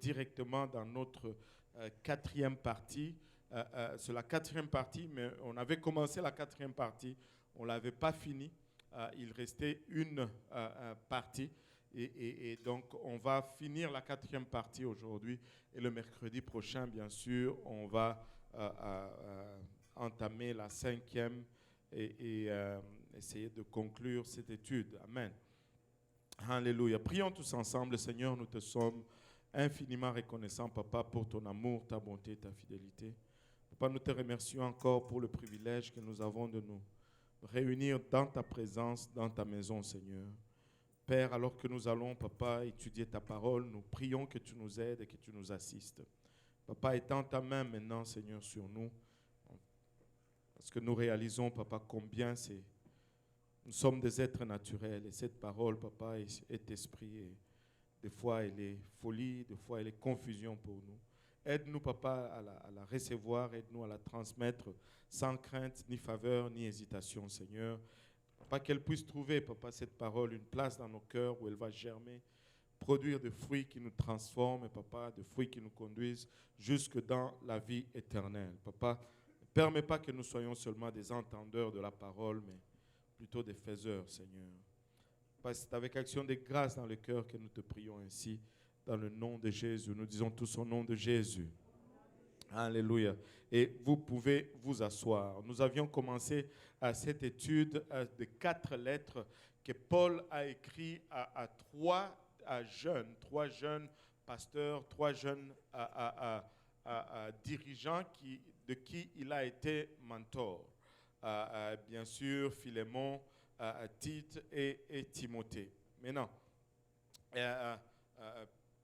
directement dans notre quatrième partie. C'est la quatrième partie, mais on avait commencé la quatrième partie, on ne l'avait pas fini. Il restait une partie. Et donc, on va finir la quatrième partie aujourd'hui. Et le mercredi prochain, bien sûr, on va entamer la cinquième et essayer de conclure cette étude. Amen. Alléluia. Prions tous ensemble. Seigneur, nous te sommes infiniment reconnaissants, Papa, pour ton amour, ta bonté, ta fidélité. Papa, nous te remercions encore pour le privilège que nous avons de nous réunir dans ta présence, dans ta maison, Seigneur. Père, alors que nous allons, Papa, étudier ta parole, nous prions que tu nous aides et que tu nous assistes. Papa, étends ta main maintenant, Seigneur, sur nous, parce que nous réalisons, Papa, combien nous sommes des êtres naturels et cette parole, Papa, est esprit. Et des fois, elle est folie, des fois, elle est confusion pour nous. Aide-nous, Papa, à la recevoir, aide-nous à la transmettre sans crainte, ni faveur, ni hésitation, Seigneur. Papa, qu'elle puisse trouver, Papa, cette parole, une place dans nos cœurs où elle va germer, produire des fruits qui nous transforment, Papa, des fruits qui nous conduisent jusque dans la vie éternelle. Papa, ne permets pas que nous soyons seulement des entendeurs de la parole, mais plutôt des faiseurs, Seigneur. Papa, c'est avec action de grâce dans le cœur que nous te prions ainsi, dans le nom de Jésus. Nous disons tous au nom de Jésus. Alléluia. Et vous pouvez vous asseoir. Nous avions commencé cette étude de 4 lettres que Paul a écrites à trois jeunes pasteurs, 3 jeunes dirigeants de qui il a été mentor. Bien sûr, Philémon, Tite et Timothée. Maintenant,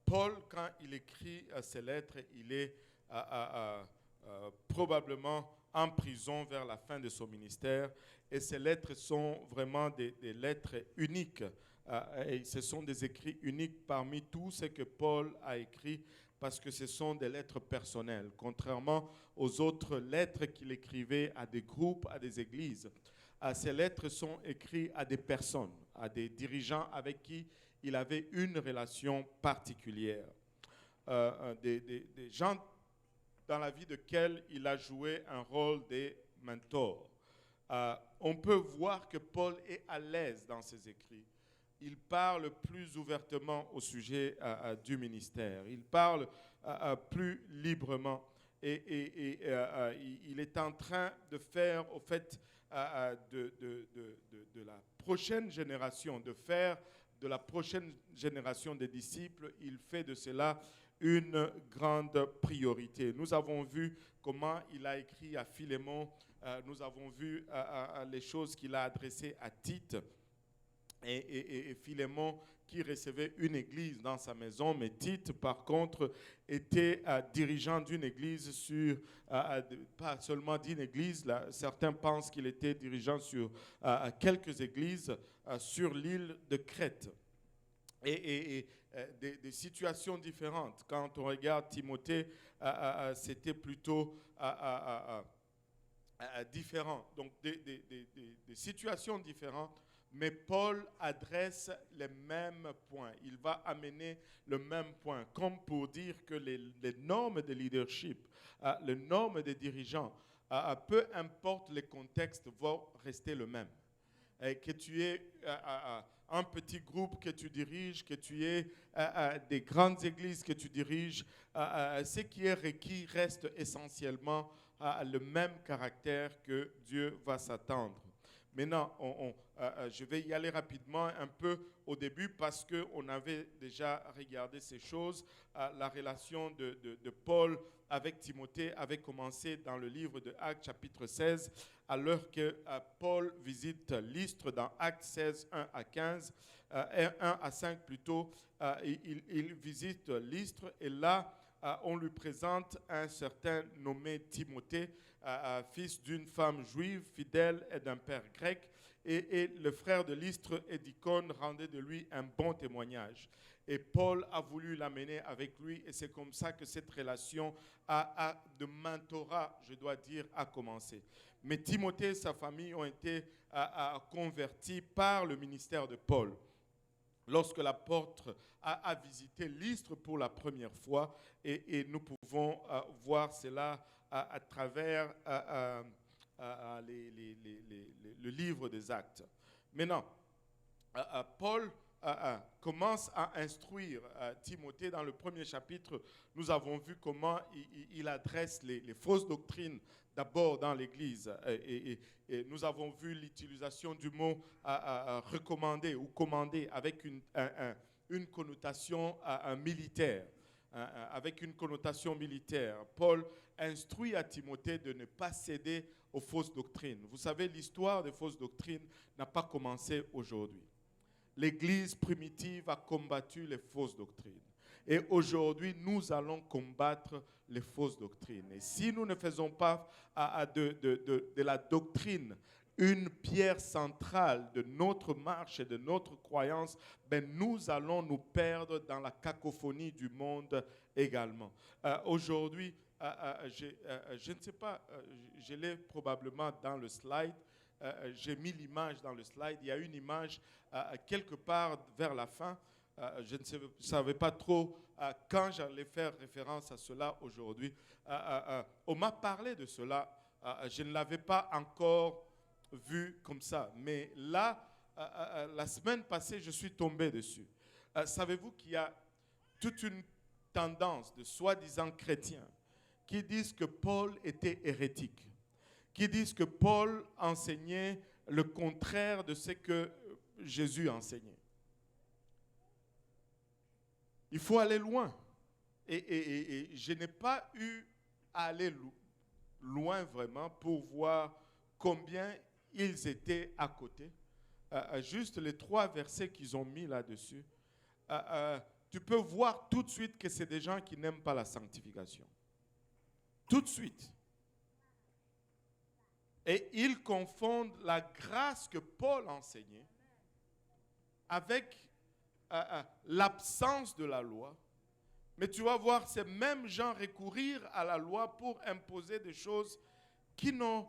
Paul, quand il écrit ces lettres, il est probablement en prison vers la fin de son ministère. Et ces lettres sont vraiment des lettres uniques. Et ce sont des écrits uniques parmi tous ce que Paul a écrit parce que ce sont des lettres personnelles. Contrairement aux autres lettres qu'il écrivait à des groupes, à des églises, ces lettres sont écrites à des personnes, à des dirigeants avec qui il avait une relation particulière. Des gens dans la vie de lesquels il a joué un rôle de mentor. On peut voir que Paul est à l'aise dans ses écrits. Il parle plus ouvertement au sujet du ministère. Il parle plus librement. Et il est en train de faire, au fait, de la prochaine génération, de faire de la prochaine génération de disciples, il fait de cela une grande priorité. Nous avons vu comment il a écrit à Philémon, nous avons vu les choses qu'il a adressées à Tite et Philémon qui recevait une église dans sa maison, mais Tite, par contre, était dirigeant d'une église pas seulement d'une église, là, certains pensent qu'il était dirigeant sur quelques églises sur l'île de Crète. Et des situations différentes. Quand on regarde Timothée, c'était plutôt différent. Donc des situations différentes, mais Paul adresse les mêmes points. Il va amener le même point, comme pour dire que les normes de leadership, les normes des dirigeants, peu importe le contexte, vont rester le même. Que tu aies un petit groupe que tu diriges, que tu aies des grandes églises que tu diriges, ce qui est requis reste essentiellement le même caractère que Dieu va s'attendre. Maintenant, je vais y aller rapidement un peu au début parce qu'on avait déjà regardé ces choses. La relation de Paul avec Timothée avait commencé dans le livre de Actes chapitre 16, alors que Paul visite Lystre dans Actes 16, 1 à 15, 1 à 5 plutôt. Il visite Lystre et là, on lui présente un certain nommé Timothée, fils d'une femme juive, fidèle et d'un père grec. Et le frère de Lystre et d'Icône rendait de lui un bon témoignage. Et Paul a voulu l'amener avec lui et c'est comme ça que cette relation de mentorat, je dois dire, a commencé. Mais Timothée et sa famille ont été convertis par le ministère de Paul. lorsque l'apôtre a visité Lystre pour la première fois, et nous pouvons voir cela à travers le livre des Actes. Maintenant, Paul commence à instruire Timothée dans le premier chapitre. Nous avons vu comment il adresse les fausses doctrines d'abord dans l'Église. Et nous avons vu l'utilisation du mot recommander ou commander avec une connotation militaire. Avec une connotation militaire. Paul instruit à Timothée de ne pas céder aux fausses doctrines. Vous savez, l'histoire des fausses doctrines n'a pas commencé aujourd'hui. L'Église primitive a combattu les fausses doctrines. Et aujourd'hui, nous allons combattre les fausses doctrines. Et si nous ne faisons pas de la doctrine une pierre centrale de notre marche et de notre croyance, ben nous allons nous perdre dans la cacophonie du monde également. Aujourd'hui, je ne sais pas, je l'ai probablement dans le slide. J'ai mis l'image dans le slide. Il y a une image quelque part vers la fin. Je ne savais pas trop quand j'allais faire référence à cela aujourd'hui. On m'a parlé de cela. Je ne l'avais pas encore vu comme ça. Mais là, la semaine passée, je suis tombé dessus. Savez-vous qu'il y a toute une tendance de soi-disant chrétiens qui disent que Paul était hérétique, qui disent que Paul enseignait le contraire de ce que Jésus enseignait. Il faut aller loin. Et je n'ai pas eu à aller loin vraiment pour voir combien ils étaient à côté. Juste les 3 versets qu'ils ont mis là-dessus. Tu peux voir tout de suite que c'est des gens qui n'aiment pas la sanctification. Tout de suite. Et ils confondent la grâce que Paul enseignait avec l'absence de la loi. Mais tu vas voir ces mêmes gens recourir à la loi pour imposer des choses qui n'ont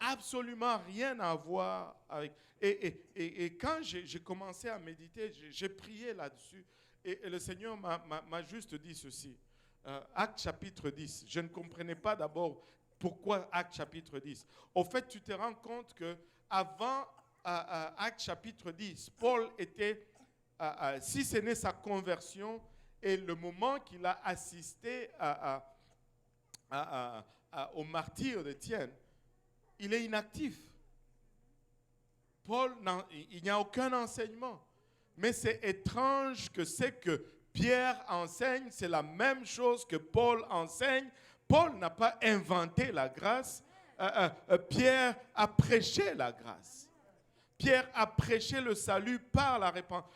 absolument rien à voir avec. Et quand j'ai commencé à méditer, j'ai prié là-dessus. Et le Seigneur m'a juste dit ceci. Acte chapitre 10. Je ne comprenais pas d'abord pourquoi Acte chapitre 10. Au fait, tu te rends compte que avant Acte chapitre 10, Paul était, si ce n'est sa conversion et le moment qu'il a assisté au martyre d'Étienne, il est inactif. Paul, il n'y a aucun enseignement. Mais c'est étrange que ce que Pierre enseigne, c'est la même chose que Paul enseigne. Paul n'a pas inventé la grâce. Pierre a prêché la grâce. Pierre a prêché le salut par la repentance.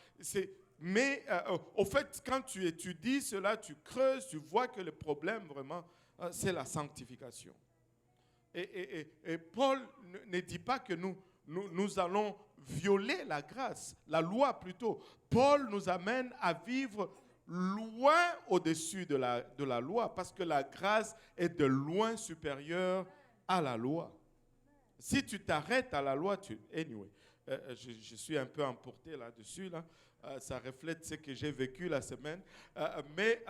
Mais au fait, quand tu étudies cela, tu creuses, tu vois que le problème vraiment, c'est la sanctification. Et Paul ne dit pas que nous allons violer la grâce, la loi plutôt. Paul nous amène à vivre loin au-dessus de la loi, parce que la grâce est de loin supérieure à la loi. Si tu t'arrêtes à la loi, anyway, je suis un peu emporté là-dessus, là. Ça reflète ce que j'ai vécu la semaine. Mais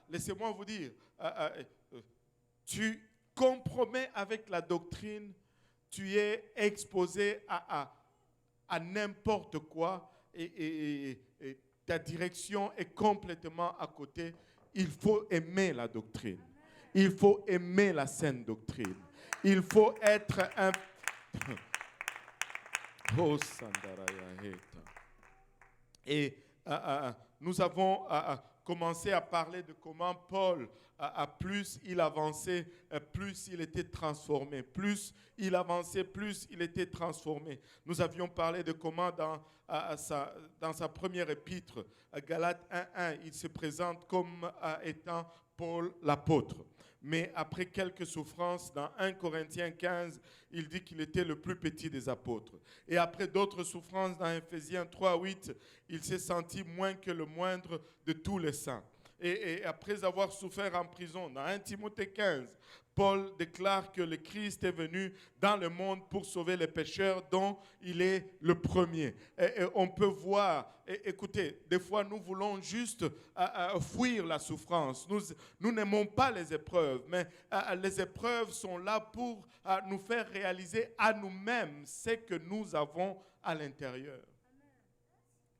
laissez-moi vous dire, tu compromets avec la doctrine, tu es exposé à n'importe quoi et ta direction est complètement à côté. Il faut aimer la doctrine. Il faut aimer la saine doctrine. Il faut être un... Oh, et nous avons commencé à parler de comment Paul, plus il avançait, plus il était transformé. Plus il avançait, plus il était transformé. Nous avions parlé de comment dans sa première épître, Galates 1:1, il se présente comme étant Paul l'apôtre. Mais après quelques souffrances, dans 1 Corinthiens 15, il dit qu'il était le plus petit des apôtres. Et après d'autres souffrances, dans Éphésiens 3:8, il s'est senti moins que le moindre de tous les saints. et après avoir souffert en prison. Dans 1 Timothée 15, Paul déclare que le Christ est venu dans le monde pour sauver les pécheurs dont il est le premier. Et on peut voir, écoutez, des fois nous voulons juste fuir la souffrance. Nous n'aimons pas les épreuves, mais les épreuves sont là pour nous faire réaliser à nous-mêmes ce que nous avons à l'intérieur.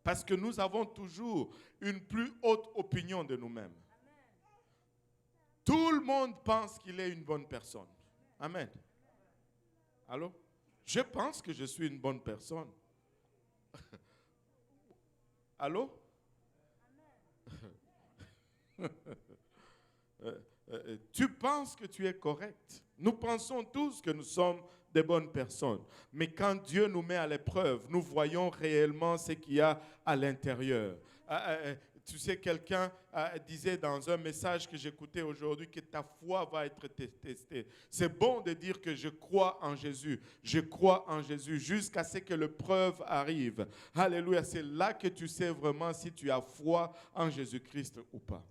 Parce que nous avons toujours une plus haute opinion de nous-mêmes. Tout le monde pense qu'il est une bonne personne. Amen. Allô? Je pense que je suis une bonne personne. Allô? Tu penses que tu es correct. Nous pensons tous que nous sommes des bonnes personnes. Mais quand Dieu nous met à l'épreuve, nous voyons réellement ce qu'il y a à l'intérieur. Tu sais, quelqu'un disait dans un message que j'écoutais aujourd'hui que ta foi va être testée. C'est bon de dire que je crois en Jésus. Je crois en Jésus jusqu'à ce que l'épreuve arrive. Alléluia. C'est là que tu sais vraiment si tu as foi en Jésus-Christ ou pas.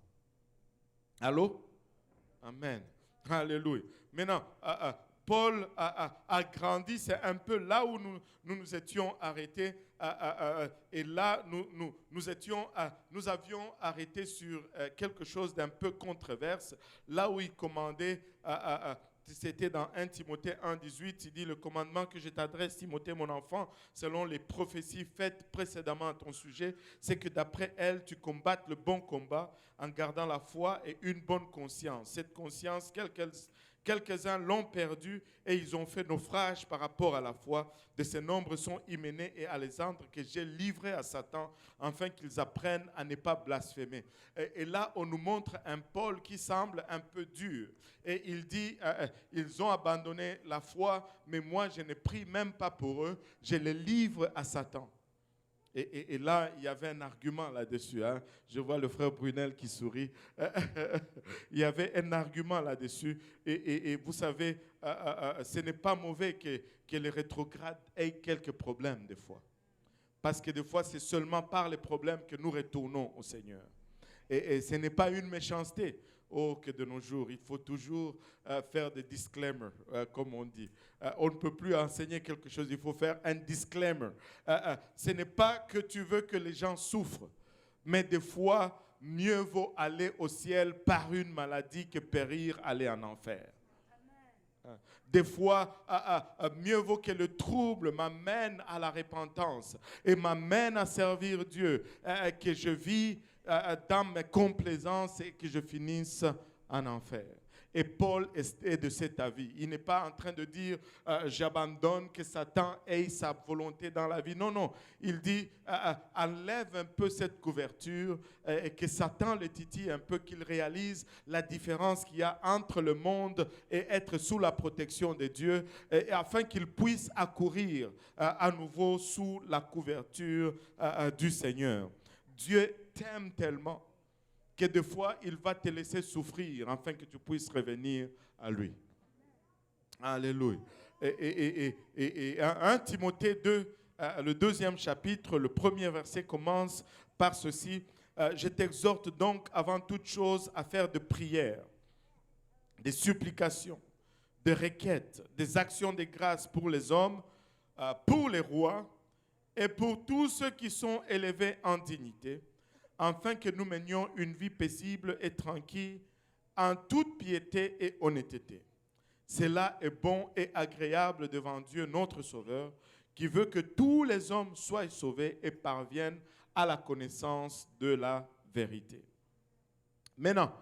Allô? Amen. Alléluia. Maintenant, Paul a grandi, c'est un peu là où nous étions arrêtés. Et là, nous avions arrêté sur quelque chose d'un peu controverse. Là où il commandait, c'était dans 1 Timothée 1,18, il dit « Le commandement que je t'adresse, Timothée, mon enfant, selon les prophéties faites précédemment à ton sujet, c'est que d'après elles, tu combattes le bon combat en gardant la foi et une bonne conscience. Cette conscience, quelques-uns l'ont perdue et ils ont fait naufrage par rapport à la foi. De ces nombres sont Hyménée et Alexandre que j'ai livrés à Satan afin qu'ils apprennent à ne pas blasphémer. » Et là, on nous montre un Paul qui semble un peu dur. Et il dit, ils ont abandonné la foi, mais moi, je ne prie même pas pour eux. Je les livre à Satan. Et là, il y avait un argument là-dessus. Hein. Je vois le frère Brunel qui sourit. Il y avait un argument là-dessus. Et vous savez, ce n'est pas mauvais que les rétrogrades aient quelques problèmes des fois. Parce que des fois, c'est seulement par les problèmes que nous retournons au Seigneur. Et ce n'est pas une méchanceté. Oh, que de nos jours, il faut toujours faire des disclaimers, comme on dit. On ne peut plus enseigner quelque chose, il faut faire un disclaimer. Ce n'est pas que tu veux que les gens souffrent, mais des fois, mieux vaut aller au ciel par une maladie que périr, aller en enfer. Des fois, mieux vaut que le trouble m'amène à la repentance et m'amène à servir Dieu, que je vis dans mes complaisances et que je finisse en enfer. Et Paul est de cet avis. Il n'est pas en train de dire j'abandonne, que Satan ait sa volonté dans la vie. Non, non. Il dit enlève un peu cette couverture et que Satan le titille un peu, qu'il réalise la différence qu'il y a entre le monde et être sous la protection de Dieu, et afin qu'il puisse accourir à nouveau sous la couverture du Seigneur. Dieu t'aime tellement que des fois, il va te laisser souffrir afin que tu puisses revenir à lui. Alléluia. Et 1 Timothée 2, le 2e chapitre, le 1er verset commence par ceci. Je t'exhorte donc avant toute chose à faire de prières, des supplications, des requêtes, des actions de grâce pour les hommes, pour les rois et pour tous ceux qui sont élevés en dignité, afin que nous menions une vie paisible et tranquille, en toute piété et honnêteté. Cela est bon et agréable devant Dieu notre Sauveur, qui veut que tous les hommes soient sauvés et parviennent à la connaissance de la vérité. Maintenant,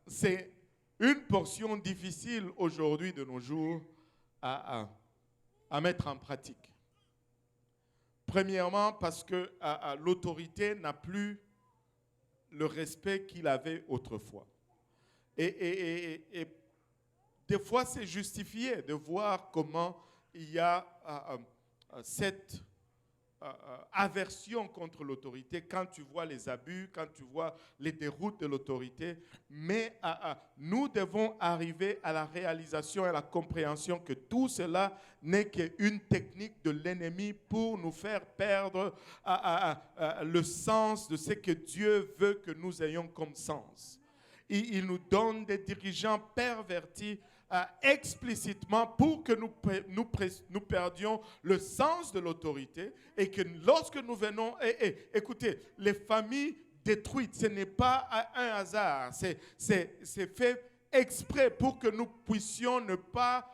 c'est une portion difficile aujourd'hui de nos jours à mettre en pratique. Premièrement, parce que l'autorité n'a plus le respect qu'il avait autrefois. Et des fois, c'est justifié de voir comment il y a cette aversion contre l'autorité, quand tu vois les abus, quand tu vois les déroutes de l'autorité. Mais nous devons arriver à la réalisation et à la compréhension que tout cela n'est qu'une technique de l'ennemi pour nous faire perdre le sens de ce que Dieu veut que nous ayons comme sens. Il nous donne des dirigeants pervertis explicitement pour que nous perdions le sens de l'autorité et que lorsque nous venons, écoutez, les familles détruites, ce n'est pas un hasard, c'est fait exprès pour que nous puissions ne pas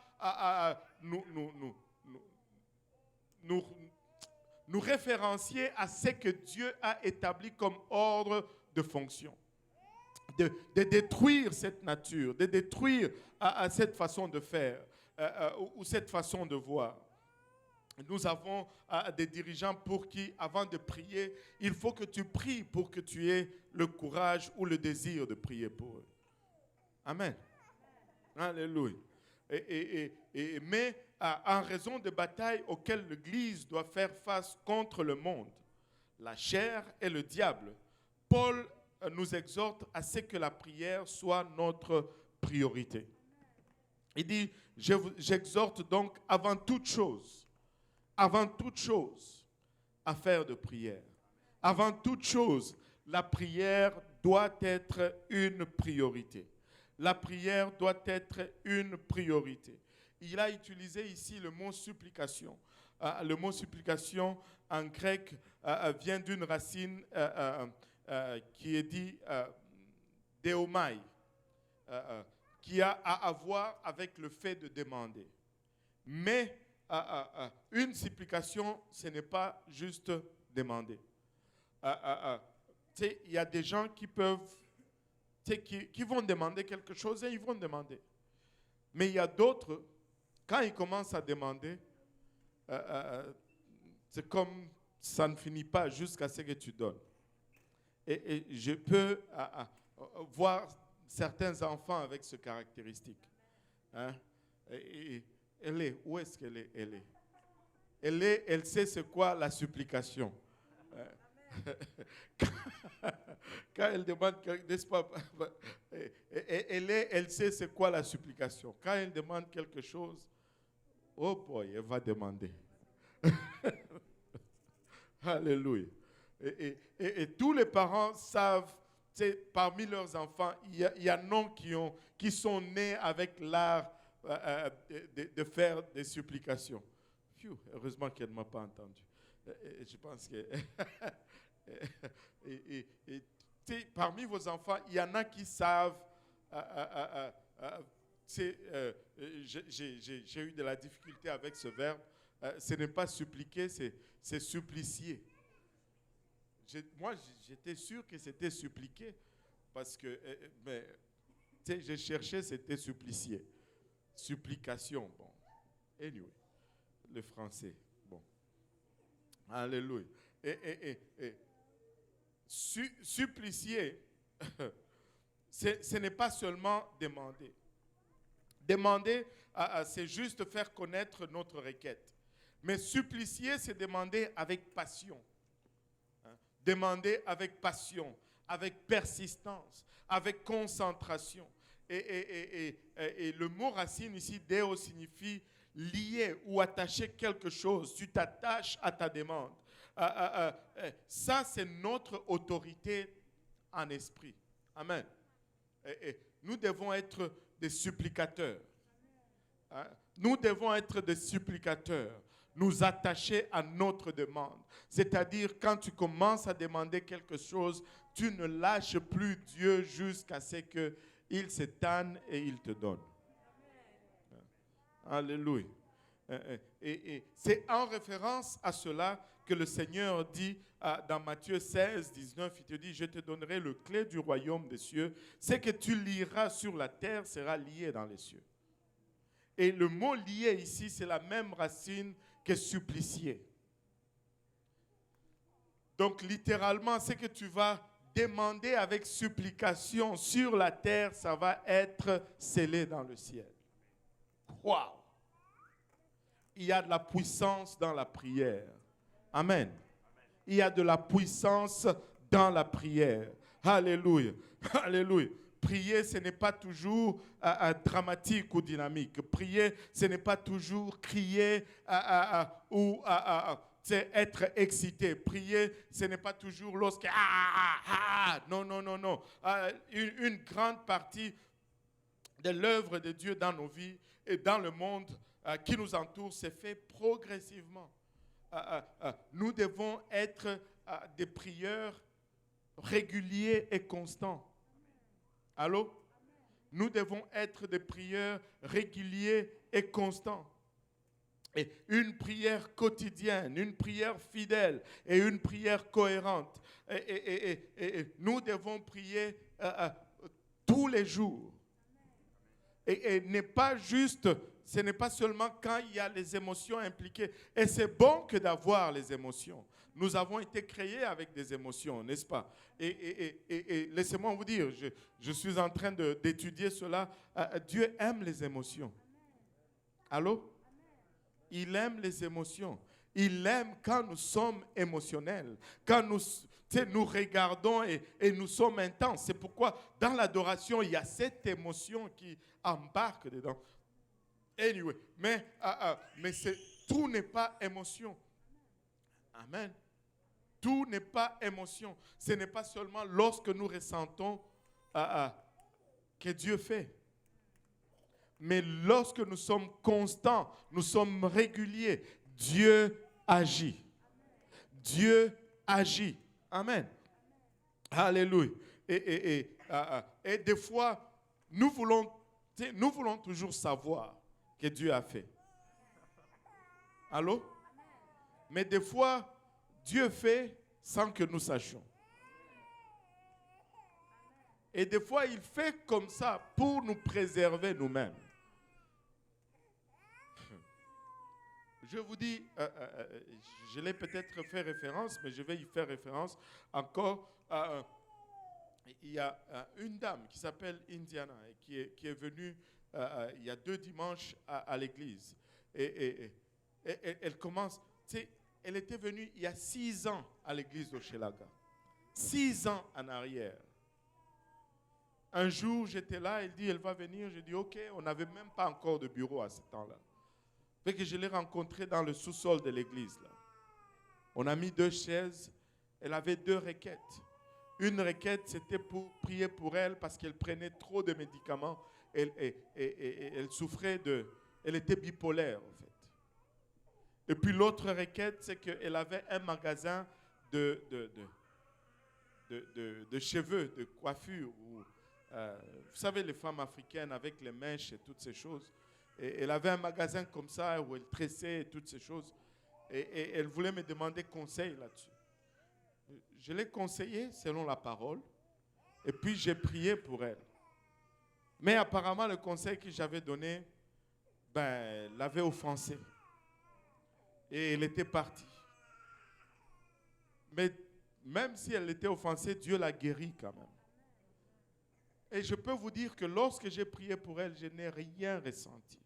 nous référencier à ce que Dieu a établi comme ordre de fonction. De détruire cette nature, de détruire cette façon de faire ou cette façon de voir. Nous avons des dirigeants pour qui, avant de prier, il faut que tu pries pour que tu aies le courage ou le désir de prier pour eux. Amen. Alléluia. Mais en raison de batailles auxquelles l'Église doit faire face contre le monde, la chair et le diable, Paul nous exhorte à ce que la prière soit notre priorité. Il dit, j'exhorte donc avant toute chose, à faire de prière. Avant toute chose, la prière doit être une priorité. La prière doit être une priorité. Il a utilisé ici le mot supplication. Le mot supplication en grec vient d'une racine qui est dit deomai, qui a à voir avec le fait de demander. Mais une supplication, ce n'est pas juste demander. Il y a des gens qui peuvent, qui vont demander quelque chose et ils vont demander. Mais il y a d'autres, quand ils commencent à demander, c'est comme ça ne finit pas jusqu'à ce que tu donnes. Et je peux voir certains enfants avec ce caractéristique. Hein? Où est-ce qu'elle est? Elle sait c'est quoi la supplication. Quand elle demande, n'est-ce pas? Elle sait c'est quoi la supplication. Quand elle demande quelque chose, oh boy, elle va demander. Alléluia. Et tous les parents savent, parmi leurs enfants, il y en a qui sont nés avec l'art de faire des supplications. Phew, heureusement qu'elle ne m'a pas entendu. Je pense que... parmi vos enfants, il y en a qui savent... j'ai eu de la difficulté avec ce verbe. Ce n'est pas suppliquer, c'est supplicier. Moi, j'étais sûr que c'était suppliquer, parce que, j'ai cherché, c'était supplicier. Supplication, bon. Anyway, le français, bon. Alléluia. Supplicier, ce n'est pas seulement demander. Demander, c'est juste faire connaître notre requête. Mais supplicier, c'est demander avec passion. Demander avec passion, avec persistance, avec concentration. Et le mot racine ici, Deo, signifie lier ou attacher quelque chose. Tu t'attaches à ta demande. Ça, c'est notre autorité en esprit. Amen. Nous devons être des supplicateurs. Nous devons être des supplicateurs. Nous attacher à notre demande. C'est-à-dire, quand tu commences à demander quelque chose, tu ne lâches plus Dieu jusqu'à ce qu'il s'éteigne et il te donne. Alléluia. Et c'est en référence à cela que le Seigneur dit dans Matthieu 16, 19, il te dit, je te donnerai le clé du royaume des cieux. Ce que tu lieras sur la terre sera lié dans les cieux. Et le mot lié ici, c'est la même racine que supplicier. Donc, littéralement, ce que tu vas demander avec supplication sur la terre, ça va être scellé dans le ciel. Wow! Il y a de la puissance dans la prière. Amen. il y a de la puissance dans la prière. Alléluia. Alléluia. Prier, ce n'est pas toujours dramatique ou dynamique. Prier, ce n'est pas toujours crier ou être excité. Prier, ce n'est pas toujours lorsque... Non, non, non, non. Une grande partie de l'œuvre de Dieu dans nos vies et dans le monde qui nous entoure s'est fait progressivement. Nous devons être des prieurs réguliers et constants. Allô? Nous devons être des prieurs réguliers et constants. Et une prière quotidienne, une prière fidèle et une prière cohérente. Et nous devons prier tous les jours. Et n'est pas juste, ce n'est pas seulement quand il y a les émotions impliquées. Et c'est bon que d'avoir les émotions. Nous avons été créés avec des émotions, n'est-ce pas? Et laissez-moi vous dire, je suis en train d'étudier cela. Dieu aime les émotions. Allô? Il aime les émotions. Il aime quand nous sommes émotionnels, quand nous regardons et nous sommes intenses. C'est pourquoi dans l'adoration, il y a cette émotion qui embarque dedans. Anyway, mais tout n'est pas émotion. Amen. Tout n'est pas émotion. Ce n'est pas seulement lorsque nous ressentons que Dieu fait. Mais lorsque nous sommes constants, nous sommes réguliers, Dieu agit. Dieu agit. Amen. Alléluia. Et des fois, nous voulons toujours savoir que Dieu a fait. Allô? Mais des fois, Dieu fait sans que nous sachions. Et des fois, il fait comme ça pour nous préserver nous-mêmes. Je vous dis, je l'ai peut-être fait référence, mais je vais y faire référence encore. Il y a une dame qui s'appelle Indiana et qui est venue il y a 2 dimanches à l'église. Et elle commence, tu sais, elle était venue il y a 6 ans à l'église d'Hochelaga. 6 ans en arrière. Un jour, j'étais là, elle dit, elle va venir. J'ai dit, OK, on n'avait même pas encore de bureau à ce temps-là. Fait que je l'ai rencontrée dans le sous-sol de l'église. Là. On a mis 2 chaises. Elle avait 2 requêtes. Une requête, c'était pour prier pour elle parce qu'elle prenait trop de médicaments. Elle souffrait elle était bipolaire, en fait. Et puis l'autre requête, c'est qu'elle avait un magasin de cheveux, de coiffure. Vous savez, les femmes africaines avec les mèches et toutes ces choses. Et elle avait un magasin comme ça où elle tressait et toutes ces choses. Et elle voulait me demander conseil là-dessus. Je l'ai conseillé selon la parole. Et puis j'ai prié pour elle. Mais apparemment, le conseil que j'avais donné, l'avait offensée. Et elle était partie. Mais même si elle était offensée, Dieu l'a guérie quand même. Et je peux vous dire que lorsque j'ai prié pour elle, je n'ai rien ressenti.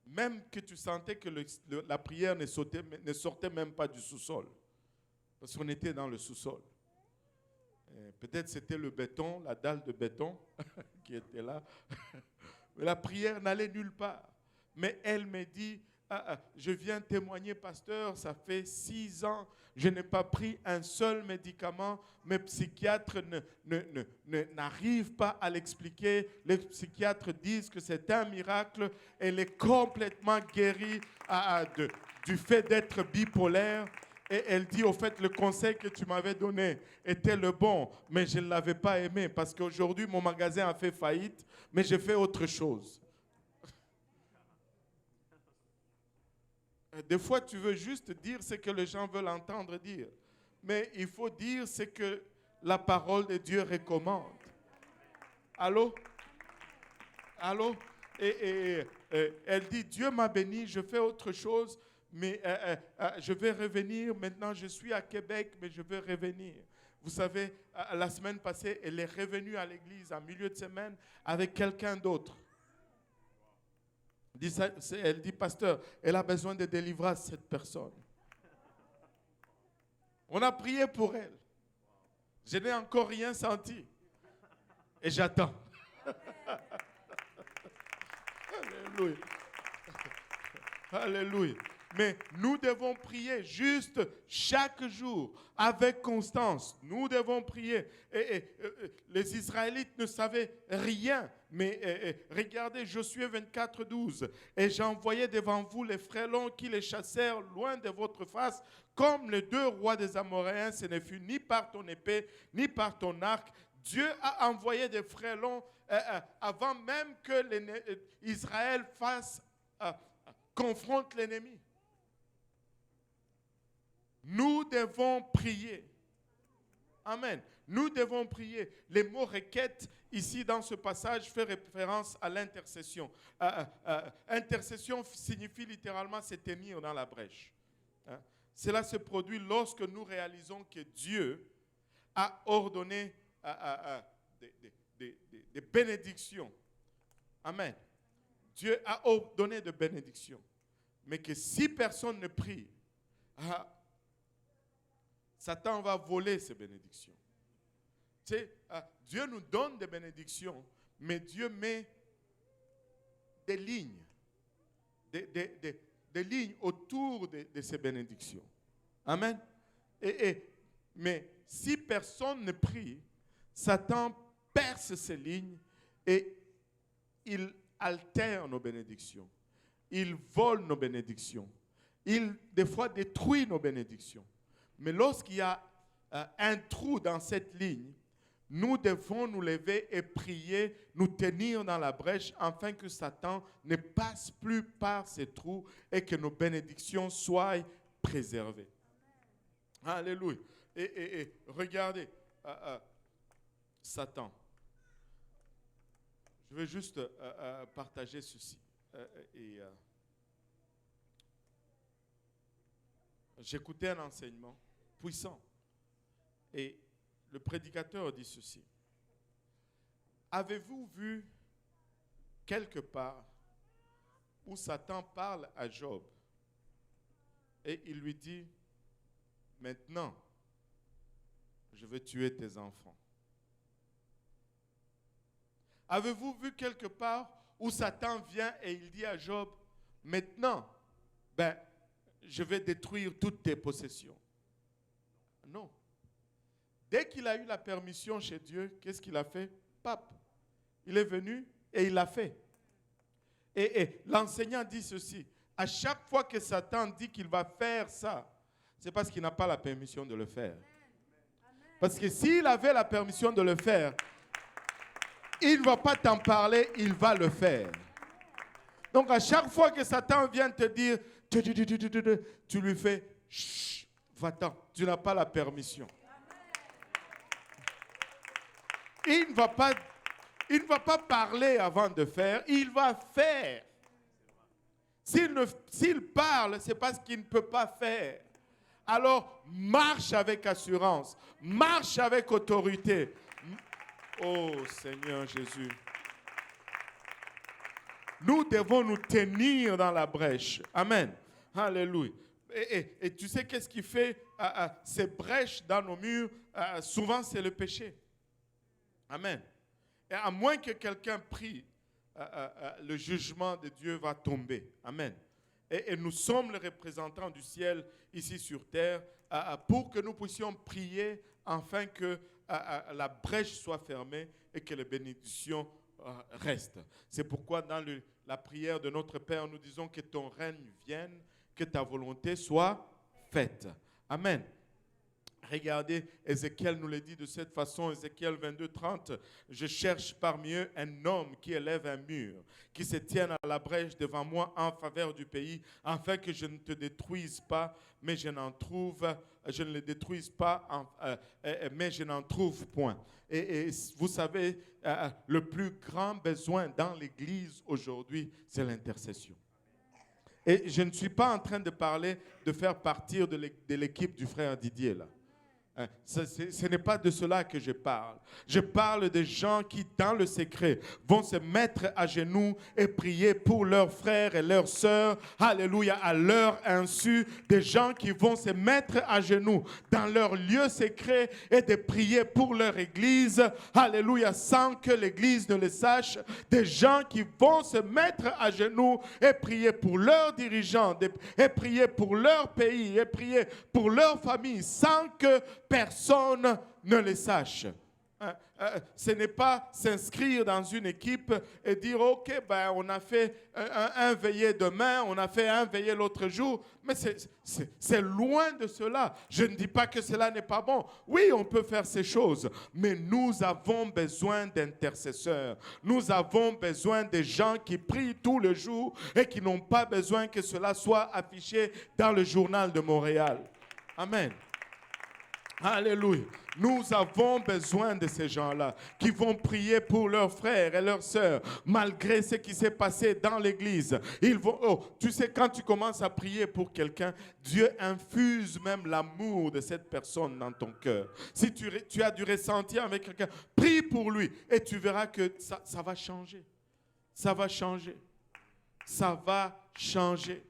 Même que tu sentais que la prière ne sortait même pas du sous-sol. Parce qu'on était dans le sous-sol. Peut-être c'était le béton, la dalle de béton qui était là. Mais la prière n'allait nulle part. Mais elle me dit, je viens témoigner, pasteur, ça fait 6 ans, je n'ai pas pris un seul médicament. Mes psychiatres n'arrivent pas à l'expliquer. Les psychiatres disent que c'est un miracle. Elle est complètement guérie du fait d'être bipolaire. Et elle dit, au fait, le conseil que tu m'avais donné était le bon, mais je ne l'avais pas aimé parce qu'aujourd'hui, mon magasin a fait faillite, mais j'ai fait autre chose. Des fois, tu veux juste dire ce que les gens veulent entendre dire. Mais il faut dire ce que la parole de Dieu recommande. Allô? Allô? Et elle dit, Dieu m'a béni, je fais autre chose, mais je vais revenir. Maintenant, je suis à Québec, mais je vais revenir. Vous savez, la semaine passée, elle est revenue à l'église en milieu de semaine avec quelqu'un d'autre. Elle dit, pasteur, elle a besoin de délivrance, cette personne. On a prié pour elle. Je n'ai encore rien senti. Et j'attends. Alléluia. Alléluia. Mais nous devons prier juste chaque jour, avec constance. Nous devons prier. Les Israélites ne savaient rien. Mais regardez, Josué 24, 12. Et j'envoyais devant vous les frêlons qui les chassèrent loin de votre face, comme les 2 rois des Amoréens. Ce ne fut ni par ton épée, ni par ton arc. Dieu a envoyé des frêlons avant même que Israël confronte l'ennemi. Nous devons prier. Amen. Nous devons prier. Les mots requête ici dans ce passage fait référence à l'intercession. Intercession signifie littéralement se tenir dans la brèche. Cela se produit lorsque nous réalisons que Dieu a ordonné des bénédictions. Amen. Dieu a ordonné des bénédictions. Mais que si personne ne prie, Satan va voler ces bénédictions. Tu sais, Dieu nous donne des bénédictions, mais Dieu met des lignes, des lignes autour de ces bénédictions. Amen. Mais si personne ne prie, Satan perce ces lignes et il altère nos bénédictions. Il vole nos bénédictions. Il, des fois, détruit nos bénédictions. Mais lorsqu'il y a un trou dans cette ligne, nous devons nous lever et prier, nous tenir dans la brèche afin que Satan ne passe plus par ces trous et que nos bénédictions soient préservées. Alléluia. Et regardez, Satan. Je vais juste partager ceci. J'écoutais un enseignement puissant et le prédicateur dit ceci. Avez-vous vu quelque part où Satan parle à Job et il lui dit, maintenant, je vais tuer tes enfants? Avez-vous vu quelque part où Satan vient et il dit à Job, maintenant, je vais détruire toutes tes possessions? Non. Dès qu'il a eu la permission chez Dieu, qu'est-ce qu'il a fait? Pape. Il est venu et il l'a fait. Et l'enseignant dit ceci. À chaque fois que Satan dit qu'il va faire ça, c'est parce qu'il n'a pas la permission de le faire. Parce que s'il avait la permission de le faire, il ne va pas t'en parler, il va le faire. Donc à chaque fois que Satan vient te dire, tu lui fais, chut, va-t'en, tu n'as pas la permission. Il ne va pas parler avant de faire, il va faire. S'il parle, c'est parce qu'il ne peut pas faire. Alors, marche avec assurance, marche avec autorité. Oh Seigneur Jésus. Nous devons nous tenir dans la brèche. Amen. Alléluia. Et tu sais qu'est-ce qui fait ces brèches dans nos murs? Souvent, c'est le péché. Amen. Et à moins que quelqu'un prie, le jugement de Dieu va tomber. Amen. Et nous sommes les représentants du ciel ici sur terre pour que nous puissions prier afin que la brèche soit fermée et que les bénédictions restent. C'est pourquoi dans la prière de notre Père, nous disons que ton règne vienne, que ta volonté soit faite. Amen. Regardez, Ézéchiel nous le dit de cette façon, Ézéchiel 22, 30. Je cherche parmi eux un homme qui élève un mur, qui se tienne à la brèche devant moi en faveur du pays, afin que je ne te détruise pas, mais je ne le détruise pas, mais je n'en trouve point. Et vous savez, le plus grand besoin dans l'Église aujourd'hui, c'est l'intercession. Et je ne suis pas en train de parler de faire partir de l'équipe du frère Didier là. Ce n'est pas de cela que je parle. Je parle des gens qui, dans le secret, vont se mettre à genoux et prier pour leurs frères et leurs sœurs. Alléluia, à leur insu. Des gens qui vont se mettre à genoux dans leur lieu secret et de prier pour leur église. Alléluia, sans que l'église ne le sache. Des gens qui vont se mettre à genoux et prier pour leurs dirigeants, et prier pour leur pays, et prier pour leur famille, sans que personne ne le sache. Ce n'est pas s'inscrire dans une équipe et dire, OK, ben, on a fait un veillé demain, on a fait un veillé l'autre jour. Mais c'est loin de cela. Je ne dis pas que cela n'est pas bon. Oui, on peut faire ces choses, mais nous avons besoin d'intercesseurs. Nous avons besoin de gens qui prient tous les jours et qui n'ont pas besoin que cela soit affiché dans le journal de Montréal. Amen. Alléluia. Nous avons besoin de ces gens-là qui vont prier pour leurs frères et leurs sœurs malgré ce qui s'est passé dans l'église. Ils vont, tu sais, quand tu commences à prier pour quelqu'un, Dieu infuse même l'amour de cette personne dans ton cœur. Si tu as du ressentiment avec quelqu'un, prie pour lui et tu verras que ça va changer. Ça va changer. Ça va changer.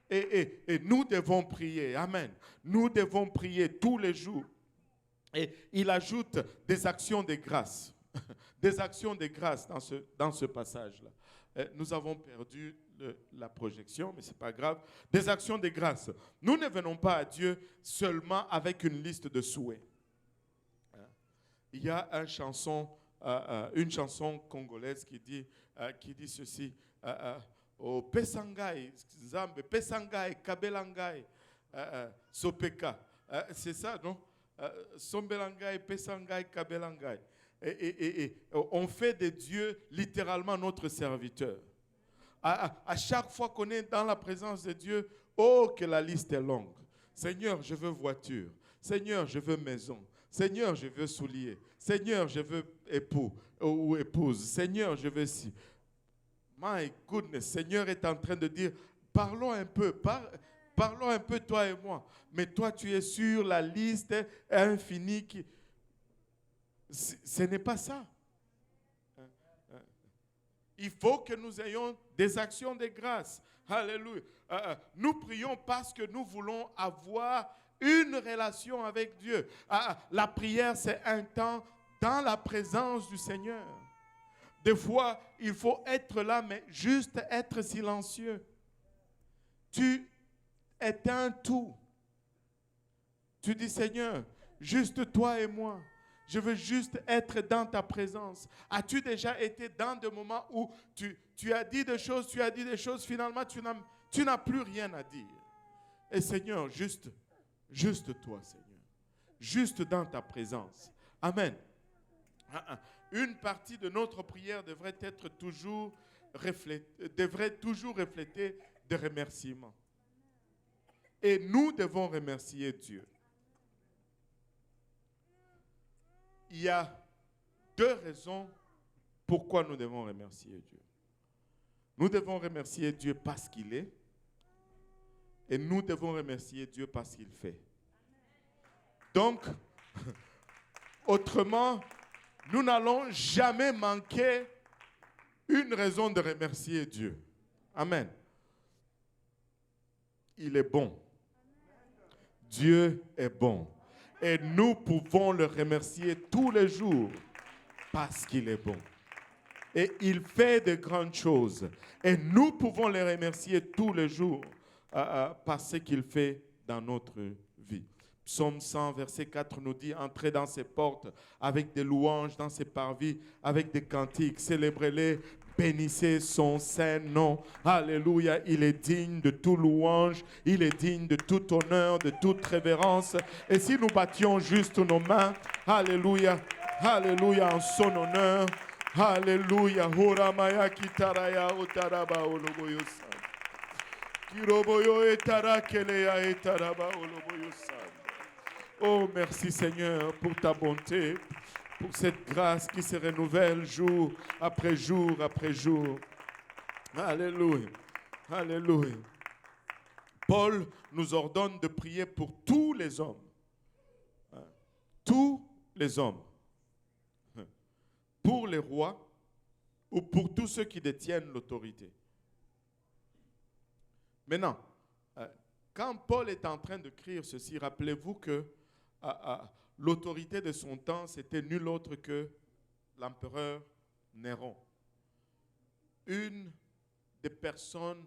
Et nous devons prier. Amen. Nous devons prier tous les jours. Et il ajoute des actions de grâce. Des actions de grâce dans ce passage-là. Nous avons perdu la projection, mais ce n'est pas grave. Des actions de grâce. Nous ne venons pas à Dieu seulement avec une liste de souhaits. Il y a une chanson congolaise qui dit ceci. Oh, Pesangai, Zambe, Pesangai, Kabelangai, Sopeka. C'est ça, non? Sombelangai, Pesangai, Kabelangai. Et on fait de Dieu littéralement notre serviteur. À chaque fois qu'on est dans la présence de Dieu, oh, que la liste est longue. Seigneur, je veux voiture. Seigneur, je veux maison. Seigneur, je veux souliers. Seigneur, je veux époux ou épouse. Seigneur, je veux ci. My goodness, Seigneur est en train de dire, parlons un peu, parlons un peu toi et moi. Mais toi, tu es sur la liste infinie. Ce n'est pas ça. Il faut que nous ayons des actions de grâce. Alléluia. Nous prions parce que nous voulons avoir une relation avec Dieu. La prière, c'est un temps dans la présence du Seigneur. Des fois, il faut être là, mais juste être silencieux. Tu éteins tout. Tu dis, Seigneur, juste toi et moi. Je veux juste être dans ta présence. As-tu déjà été dans des moments où tu as dit des choses, finalement, tu n'as plus rien à dire. Et Seigneur, juste toi, Seigneur. Juste dans ta présence. Amen. Une partie de notre prière devrait toujours refléter des remerciements. Et nous devons remercier Dieu. Il y a deux raisons pourquoi nous devons remercier Dieu. Nous devons remercier Dieu parce qu'il est, et nous devons remercier Dieu parce qu'il fait. Donc, autrement, nous n'allons jamais manquer une raison de remercier Dieu. Amen. Il est bon. Dieu est bon. Et nous pouvons le remercier tous les jours parce qu'il est bon. Et il fait de grandes choses. Et nous pouvons le remercier tous les jours parce qu'il fait dans notre vie. Psaume 100, verset 4 nous dit, entrez dans ses portes avec des louanges, dans ses parvis, avec des cantiques, célébrez-les, bénissez son saint nom. Alléluia, il est digne de toute louange, il est digne de tout honneur, de toute révérence. Et si nous battions juste nos mains, alléluia, alléluia, en son honneur, alléluia, Horamaya kitaraya otaraba oloboyosa. Kiroboyo etara keleya etaraba oloboyosa. Oh, merci Seigneur pour ta bonté, pour cette grâce qui se renouvelle jour après jour après jour. Alléluia, alléluia. Paul nous ordonne de prier pour tous les hommes. tous les hommes, pour les rois ou pour tous ceux qui détiennent l'autorité. Maintenant, quand Paul est en train d'écrire ceci, rappelez-vous que l'autorité de son temps, c'était nul autre que l'empereur Néron. Une des personnes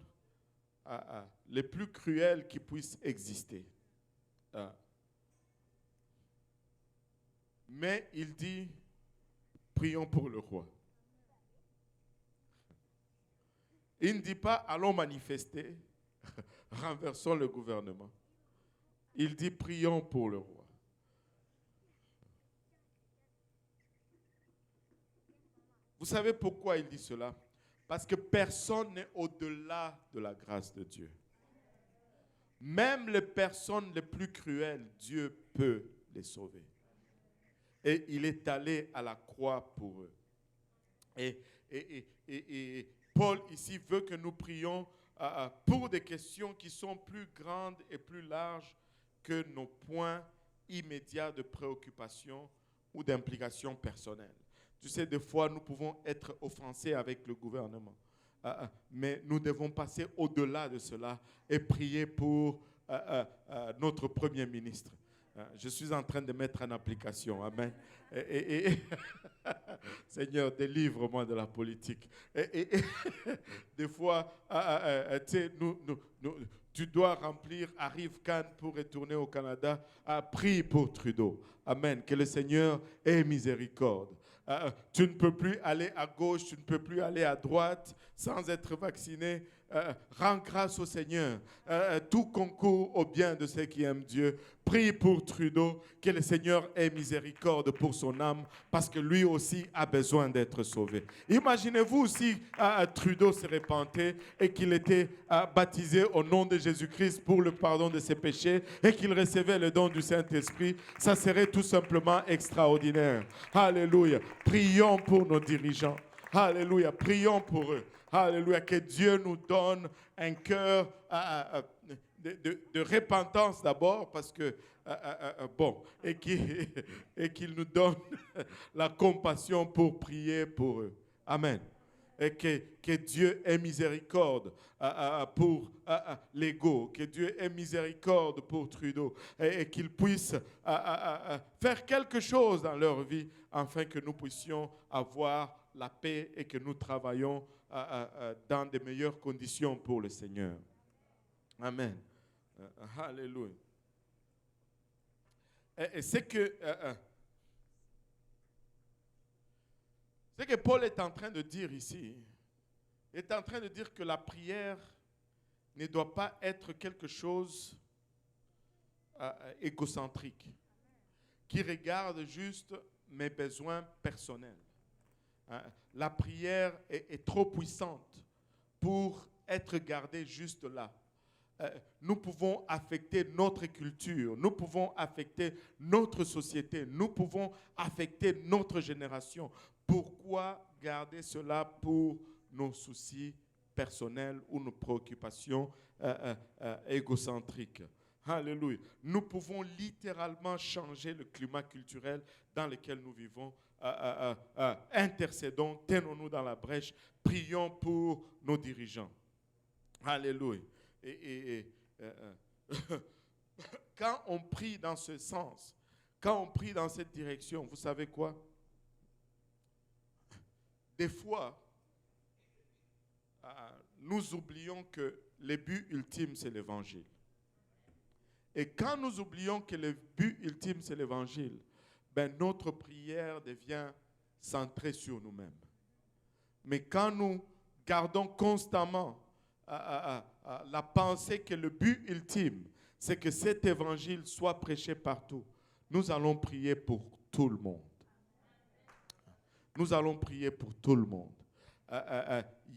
les plus cruelles qui puissent exister. Mais il dit, prions pour le roi. Il ne dit pas, allons manifester, renversons le gouvernement. Il dit, prions pour le roi. Vous savez pourquoi il dit cela? Parce que personne n'est au-delà de la grâce de Dieu. Même les personnes les plus cruelles, Dieu peut les sauver. Et il est allé à la croix pour eux. Et Paul ici veut que nous prions pour des questions qui sont plus grandes et plus larges que nos points immédiats de préoccupation ou d'implication personnelle. Tu sais, des fois, nous pouvons être offensés avec le gouvernement. Mais nous devons passer au-delà de cela et prier pour notre Premier ministre. Je suis en train de mettre en application. Amen. Seigneur, délivre-moi de la politique. Des fois, tu dois remplir Arrive Cannes pour retourner au Canada. Prie pour Trudeau. Amen. Que le Seigneur ait miséricorde. Tu ne peux plus aller à gauche, tu ne peux plus aller à droite sans être vacciné. Rends grâce au Seigneur. Tout concourt au bien de ceux qui aiment Dieu. Prie pour Trudeau, que le Seigneur ait miséricorde pour son âme, parce que lui aussi a besoin d'être sauvé. Imaginez-vous si Trudeau se repentait et qu'il était baptisé au nom de Jésus-Christ pour le pardon de ses péchés et qu'il recevait le don du Saint-Esprit. Ça serait tout simplement extraordinaire. Alléluia. Prions pour nos dirigeants. Alléluia. Prions pour eux. Alléluia. Que Dieu nous donne un cœur de repentance d'abord, parce que, et qu'il nous donne la compassion pour prier pour eux. Amen. Et que Dieu ait miséricorde pour l'ego, que Dieu ait miséricorde pour Trudeau, et qu'ils puissent faire quelque chose dans leur vie, afin que nous puissions avoir la paix et que nous travaillons dans de meilleures conditions pour le Seigneur. Amen. Alléluia. Et c'est que Paul est en train de dire ici. Il est en train de dire que la prière ne doit pas être quelque chose égocentrique, qui regarde juste mes besoins personnels. La prière est trop puissante pour être gardée juste là. Nous pouvons affecter notre culture, nous pouvons affecter notre société, nous pouvons affecter notre génération. Pourquoi garder cela pour nos soucis personnels ou nos préoccupations égocentriques? Alléluia. Nous pouvons littéralement changer le climat culturel dans lequel nous vivons. Intercédons, tenons-nous dans la brèche, prions pour nos dirigeants. Alléluia. Quand on prie dans ce sens, quand on prie dans cette direction, vous savez quoi? Des fois, nous oublions que le but ultime, c'est l'évangile. Et quand nous oublions que le but ultime, c'est l'évangile, notre prière devient centrée sur nous-mêmes. Mais quand nous gardons constamment la pensée que le but ultime, c'est que cet évangile soit prêché partout, nous allons prier pour tout le monde. Nous allons prier pour tout le monde.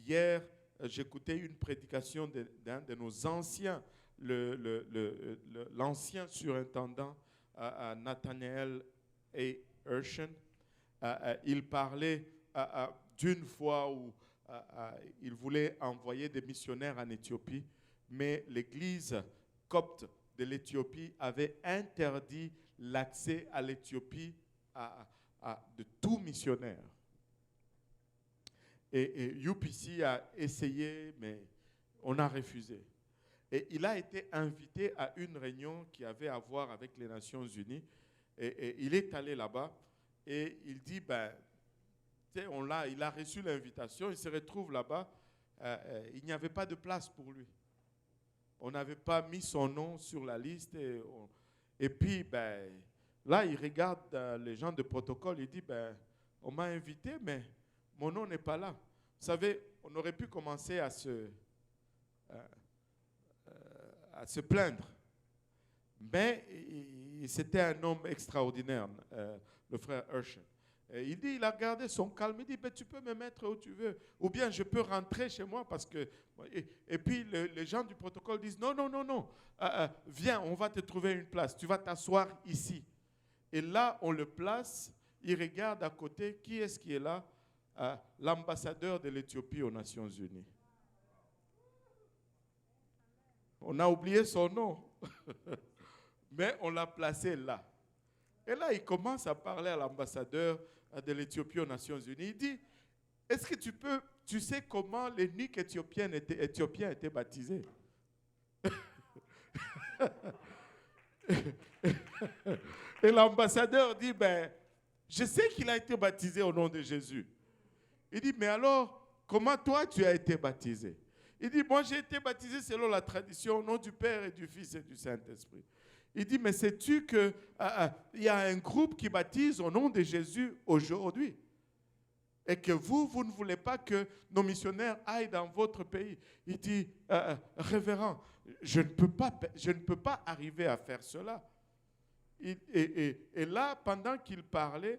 Hier, j'écoutais une prédication d'un de nos anciens, l'ancien surintendant Nathaniel A. Urshan. Il parlait d'une fois où il voulait envoyer des missionnaires en Éthiopie, mais l'église copte de l'Éthiopie avait interdit l'accès à l'Éthiopie de tout missionnaire. Et UPC a essayé, mais on a refusé. Et il a été invité à une réunion qui avait à voir avec les Nations Unies. Et il est allé là-bas et il dit, il a reçu l'invitation, il se retrouve là-bas, il n'y avait pas de place pour lui. On n'avait pas mis son nom sur la liste. Et puis, là, il regarde les gens de protocole, il dit, on m'a invité, mais mon nom n'est pas là. Vous savez, on aurait pu commencer à se plaindre. Mais c'était un homme extraordinaire, le frère Urshan. Il dit, il a gardé son calme. Il dit, tu peux me mettre où tu veux. Ou bien je peux rentrer chez moi parce que... Et puis les gens du protocole disent, non. Viens, on va te trouver une place. Tu vas t'asseoir ici. Et là, on le place. Il regarde à côté. Qui est-ce qui est là? L'ambassadeur de l'Éthiopie aux Nations Unies. On a oublié son nom. Mais on l'a placé là. Et là, il commence à parler à l'ambassadeur de l'Éthiopie aux Nations Unies. Il dit, est-ce que tu sais comment l'eunuque éthiopien était baptisé? Et l'ambassadeur dit, je sais qu'il a été baptisé au nom de Jésus. Il dit, mais alors, comment toi tu as été baptisé? Il dit, moi j'ai été baptisé selon la tradition au nom du Père et du Fils et du Saint-Esprit. Il dit, mais sais-tu qu'il y a un groupe qui baptise au nom de Jésus aujourd'hui? Et que vous ne voulez pas que nos missionnaires aillent dans votre pays. Il dit, révérend, je ne peux pas arriver à faire cela. Et là, pendant qu'il parlait,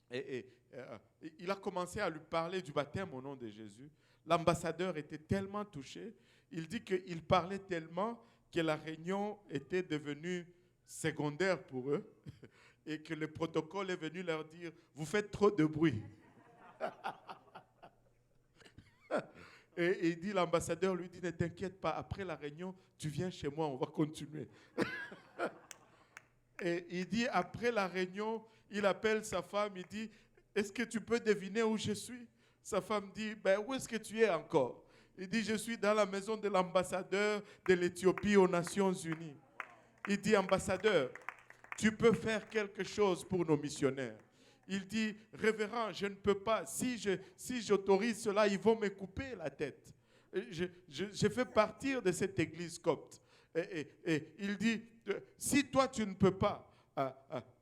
il a commencé à lui parler du baptême au nom de Jésus. L'ambassadeur était tellement touché. Il dit qu'il parlait tellement que la réunion était devenue secondaire pour eux et que le protocole est venu leur dire, vous faites trop de bruit. Et il dit, l'ambassadeur lui dit, ne t'inquiète pas, après la réunion, tu viens chez moi, on va continuer. Et il dit, après la réunion, il appelle sa femme, il dit, est-ce que tu peux deviner où je suis? Sa femme dit, où est-ce que tu es encore? Il dit, je suis dans la maison de l'ambassadeur de l'Éthiopie aux Nations Unies. Il dit, ambassadeur, tu peux faire quelque chose pour nos missionnaires. Il dit, révérend, je ne peux pas. Si j'autorise cela, ils vont me couper la tête. Je fais partir de cette église copte. Et il dit, si toi tu ne peux pas,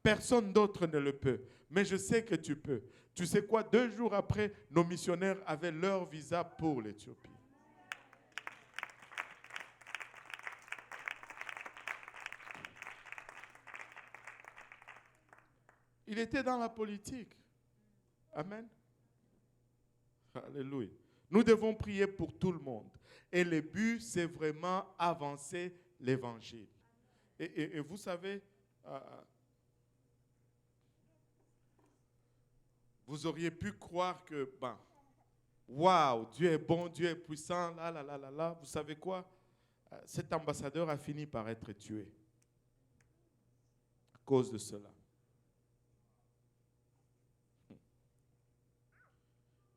personne d'autre ne le peut. Mais je sais que tu peux. Tu sais quoi, 2 jours après, nos missionnaires avaient leur visa pour l'Éthiopie. Il était dans la politique. Amen. Alléluia. Nous devons prier pour tout le monde. Et le but, c'est vraiment avancer l'évangile. Et vous savez, vous auriez pu croire que, waouh, Dieu est bon, Dieu est puissant, là. Vous savez quoi? Cet ambassadeur a fini par être tué à cause de cela.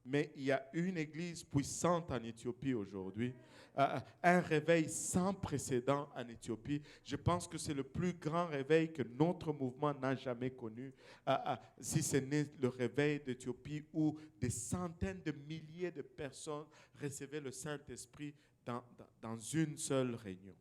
Mais il y a une église puissante en Éthiopie aujourd'hui, un réveil sans précédent en Éthiopie. Je pense que c'est le plus grand réveil que notre mouvement n'a jamais connu. Si ce n'est le réveil d'Éthiopie où des centaines de milliers de personnes recevaient le Saint-Esprit dans une seule réunion.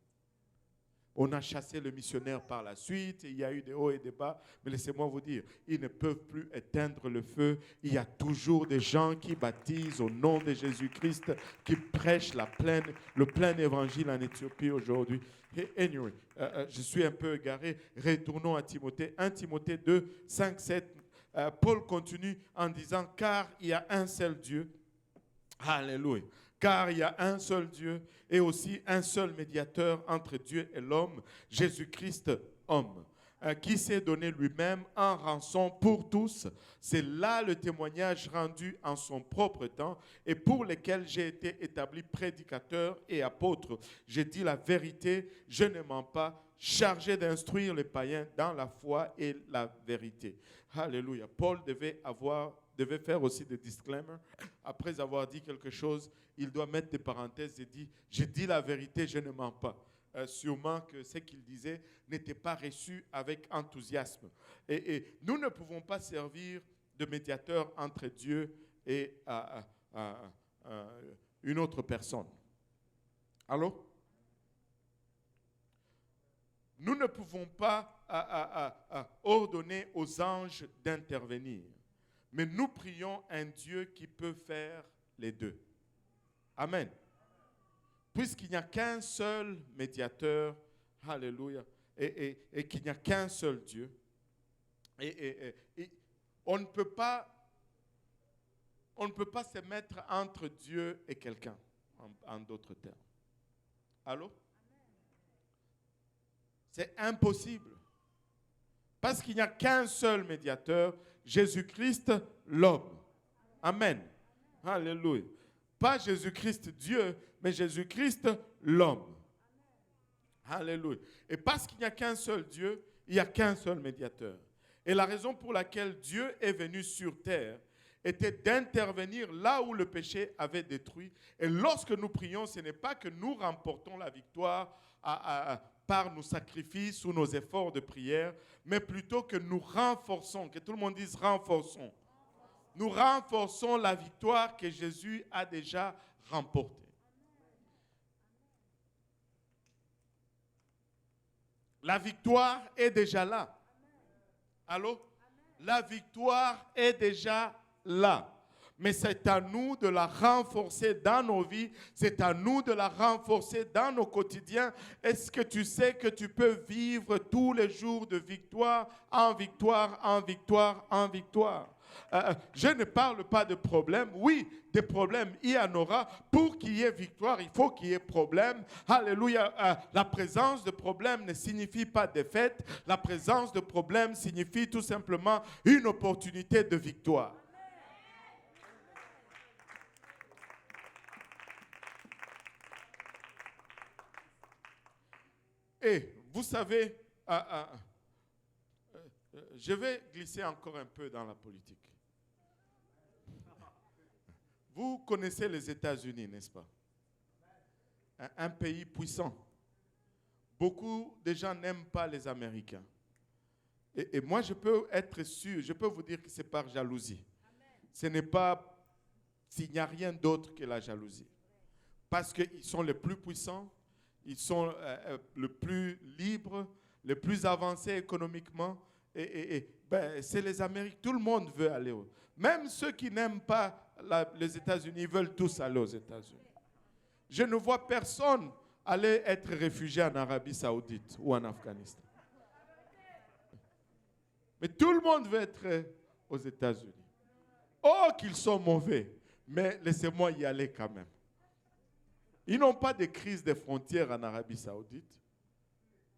On a chassé le missionnaire par la suite, il y a eu des hauts et des bas, mais laissez-moi vous dire, ils ne peuvent plus éteindre le feu. Il y a toujours des gens qui baptisent au nom de Jésus-Christ, qui prêchent le plein évangile en Éthiopie aujourd'hui. Et anyway, je suis un peu égaré. Retournons à Timothée. 1 Timothée 2, 5, 7. Paul continue en disant, car il y a un seul Dieu. Alléluia. Car il y a un seul Dieu et aussi un seul médiateur entre Dieu et l'homme, Jésus-Christ, homme. qui s'est donné lui-même en rançon pour tous. C'est là le témoignage rendu en son propre temps et pour lequel j'ai été établi prédicateur et apôtre. J'ai dit la vérité, je ne mens pas, chargé d'instruire les païens dans la foi et la vérité. Alléluia. Paul devait faire aussi des disclaimers. Après avoir dit quelque chose, il doit mettre des parenthèses et dire « Je dis la vérité, je ne mens pas ». Sûrement que ce qu'il disait n'était pas reçu avec enthousiasme. Et nous ne pouvons pas servir de médiateur entre Dieu et une autre personne. Allô? Nous ne pouvons pas ordonner aux anges d'intervenir. Mais nous prions un Dieu qui peut faire les deux. Amen. Puisqu'il n'y a qu'un seul médiateur, alléluia, et qu'il n'y a qu'un seul Dieu, et on ne peut pas se mettre entre Dieu et quelqu'un, en d'autres termes. Allô? C'est impossible. Parce qu'il n'y a qu'un seul médiateur, Jésus-Christ, l'homme. Amen. Alléluia. Pas Jésus-Christ Dieu, mais Jésus-Christ l'homme. Alléluia. Et parce qu'il n'y a qu'un seul Dieu, il n'y a qu'un seul médiateur. Et la raison pour laquelle Dieu est venu sur terre était d'intervenir là où le péché avait détruit. Et lorsque nous prions, ce n'est pas que nous remportons la victoire par nos sacrifices ou nos efforts de prière, mais plutôt que nous renforçons, que tout le monde dise renforçons. Nous renforçons la victoire que Jésus a déjà remportée. La victoire est déjà là. Allô? La victoire est déjà là. Mais c'est à nous de la renforcer dans nos vies. C'est à nous de la renforcer dans nos quotidiens. Est-ce que tu sais que tu peux vivre tous les jours de victoire en victoire, en victoire, en victoire? Je ne parle pas de problèmes. Oui, des problèmes, il y en aura. Pour qu'il y ait victoire, il faut qu'il y ait problème. Alléluia. La présence de problèmes ne signifie pas défaite. La présence de problèmes signifie tout simplement une opportunité de victoire. Et vous savez, je vais glisser encore un peu dans la politique. Vous connaissez les États-Unis, n'est-ce pas? Un pays puissant. Beaucoup de gens n'aiment pas les Américains. Et moi, je peux être sûr, je peux vous dire que c'est par jalousie. Ce n'est pas, s'il n'y a rien d'autre que la jalousie. Parce qu'ils sont les plus puissants, ils sont les plus libres, les plus avancés économiquement. C'est les Américains. Tout le monde veut aller. Même ceux qui n'aiment pas les États-Unis veulent tous aller aux États-Unis. Je ne vois personne aller être réfugié en Arabie Saoudite ou en Afghanistan. Mais tout le monde veut être aux États-Unis. Oh, qu'ils sont mauvais, mais laissez-moi y aller quand même. Ils n'ont pas de crise des frontières en Arabie Saoudite,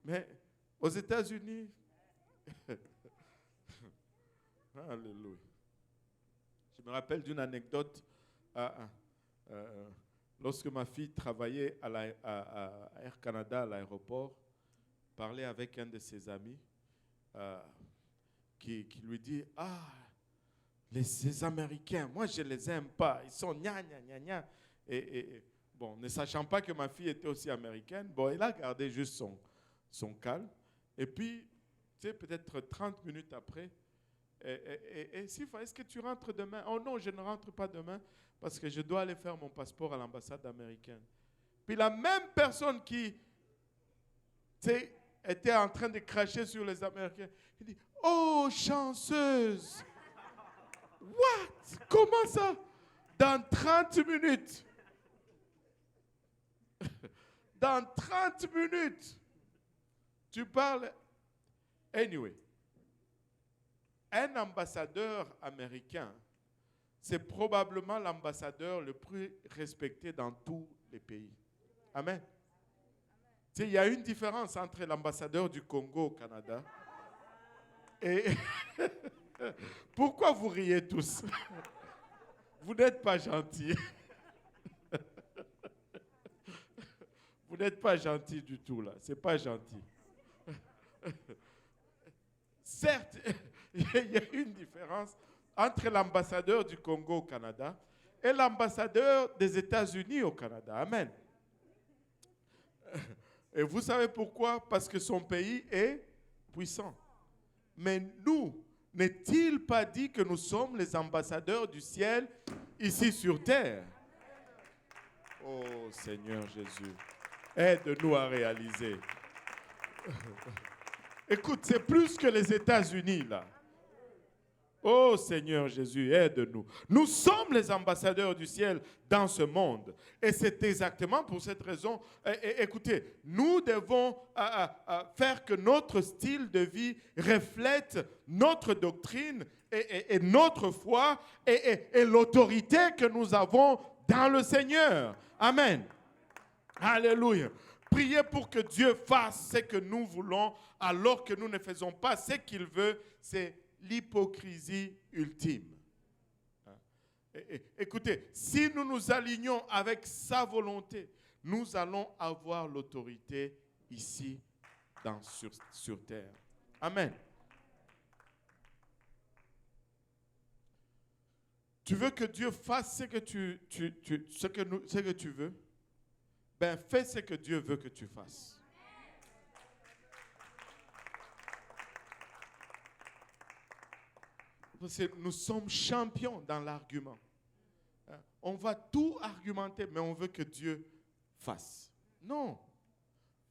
mais aux États-Unis, alléluia. Je me rappelle d'une anecdote. Lorsque ma fille travaillait à Air Canada, à l'aéroport, parlait avec un de ses amis qui lui dit « Ah, ces Américains, moi je ne les aime pas, ils sont gna gna gna gna. » Bon, ne sachant pas que ma fille était aussi américaine, bon, il a gardé juste son calme. Et puis, tu sais, peut-être 30 minutes après, Sifa, est-ce que tu rentres demain? Oh non, je ne rentre pas demain parce que je dois aller faire mon passeport à l'ambassade américaine. Puis la même personne qui était en train de cracher sur les Américains, il dit, oh, chanceuse! What? Comment ça? Dans 30 minutes. Dans 30 minutes. Tu parles. Anyway. Un ambassadeur américain, c'est probablement l'ambassadeur le plus respecté dans tous les pays. Amen. Tu sais, il y a une différence entre l'ambassadeur du Congo au Canada Et pourquoi vous riez tous? Vous n'êtes pas gentils. Vous n'êtes pas gentils du tout là. C'est pas gentil. Certes, il y a une différence entre l'ambassadeur du Congo au Canada et l'ambassadeur des États-Unis au Canada. Amen. Et vous savez pourquoi? Parce que son pays est puissant. Mais nous, n'est-il pas dit que nous sommes les ambassadeurs du ciel ici sur terre? Oh Seigneur Jésus, aide-nous à réaliser. Écoute, c'est plus que les États-Unis là. Oh Seigneur Jésus, aide-nous. Nous sommes les ambassadeurs du ciel dans ce monde. Et c'est exactement pour cette raison. Écoutez, nous devons faire que notre style de vie reflète notre doctrine et notre foi et l'autorité que nous avons dans le Seigneur. Amen. Alléluia. Priez pour que Dieu fasse ce que nous voulons alors que nous ne faisons pas ce qu'il veut. C'est l'hypocrisie ultime. Écoutez, si nous nous alignons avec sa volonté, nous allons avoir l'autorité ici sur terre. Amen. Tu veux que Dieu fasse ce que tu veux? Ben, fais ce que Dieu veut que tu fasses. Parce que nous sommes champions dans l'argument. On va tout argumenter, mais on veut que Dieu fasse. Non.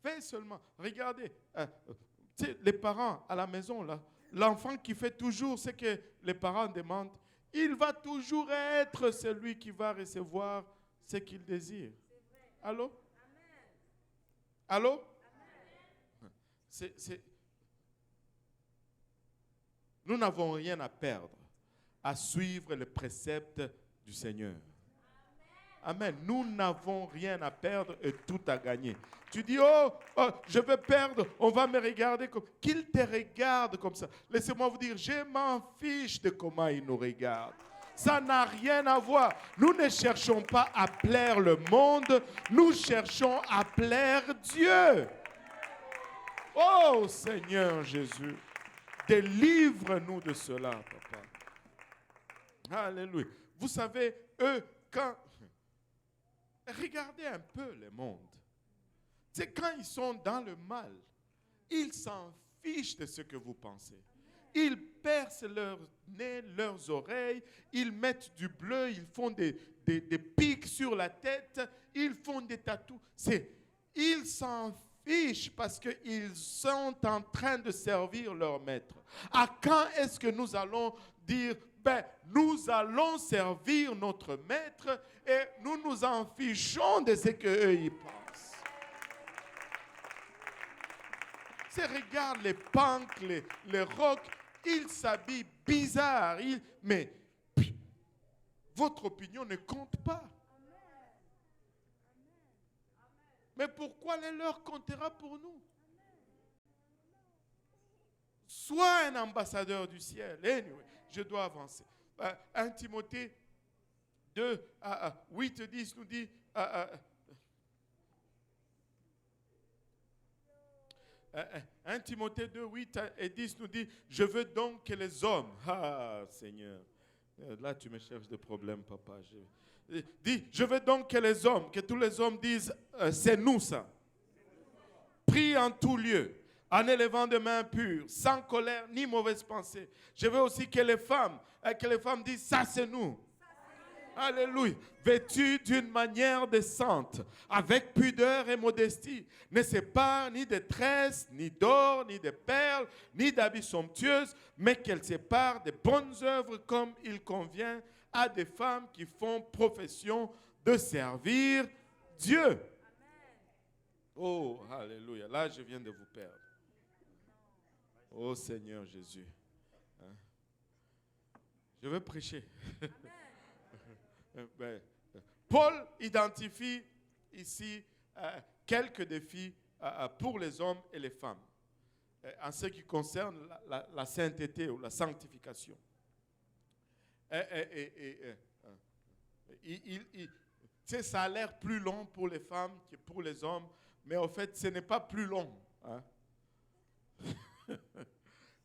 Fais seulement. Regardez, les parents à la maison, là, l'enfant qui fait toujours ce que les parents demandent, il va toujours être celui qui va recevoir ce qu'il désire. Allô? Allô? Nous n'avons rien à perdre à suivre les préceptes du Seigneur. Amen. Nous n'avons rien à perdre et tout à gagner. Tu dis, oh, je vais perdre, on va me regarder comme... Qu'il te regarde comme ça. Laissez-moi vous dire, je m'en fiche de comment il nous regarde. Ça n'a rien à voir. Nous ne cherchons pas à plaire le monde, nous cherchons à plaire Dieu. Oh Seigneur Jésus, délivre-nous de cela, papa. Alléluia. Vous savez, eux, quand... Regardez un peu le monde. C'est quand ils sont dans le mal, ils s'en fichent de ce que vous pensez. Ils percent leur nez, leurs oreilles, ils mettent du bleu, ils font des pics sur la tête, ils font des tatous. Ils s'en fichent parce qu'ils sont en train de servir leur maître. À quand est-ce que nous allons dire, ben, nous allons servir notre maître et nous nous en fichons de ce qu'eux ils pensent. Regarde les punks, les rocks, ils s'habillent bizarre, mais votre opinion ne compte pas. Mais pourquoi les leur comptera pour nous? Sois un ambassadeur du ciel. Anyway, je dois avancer. 1 Timothée 2, 8, 10 nous dit... 1 Timothée 2, 8 et 10 nous dit, je veux donc que les hommes... Ah, Seigneur, là tu me cherches des problèmes, papa. Je veux donc que les hommes, que tous les hommes disent, c'est nous ça. Prie en tout lieu, en élevant des mains pures, sans colère ni mauvaise pensée. Je veux aussi que les femmes disent, ça c'est nous. Alléluia. Vêtus d'une manière décente, avec pudeur et modestie, ne séparent ni de tresses, ni d'or, ni de perles, ni d'habits somptueuses, mais qu'elles séparent des bonnes œuvres comme il convient à des femmes qui font profession de servir Dieu. Amen. Oh, alléluia. Là, je viens de vous perdre. Oh Seigneur Jésus. Hein? Je veux prêcher. Paul identifie ici quelques défis pour les hommes et les femmes. en ce qui concerne la sainteté ou la sanctification. Tu sais, ça a l'air plus long pour les femmes que pour les hommes, mais en fait, ce n'est pas plus long. Hein?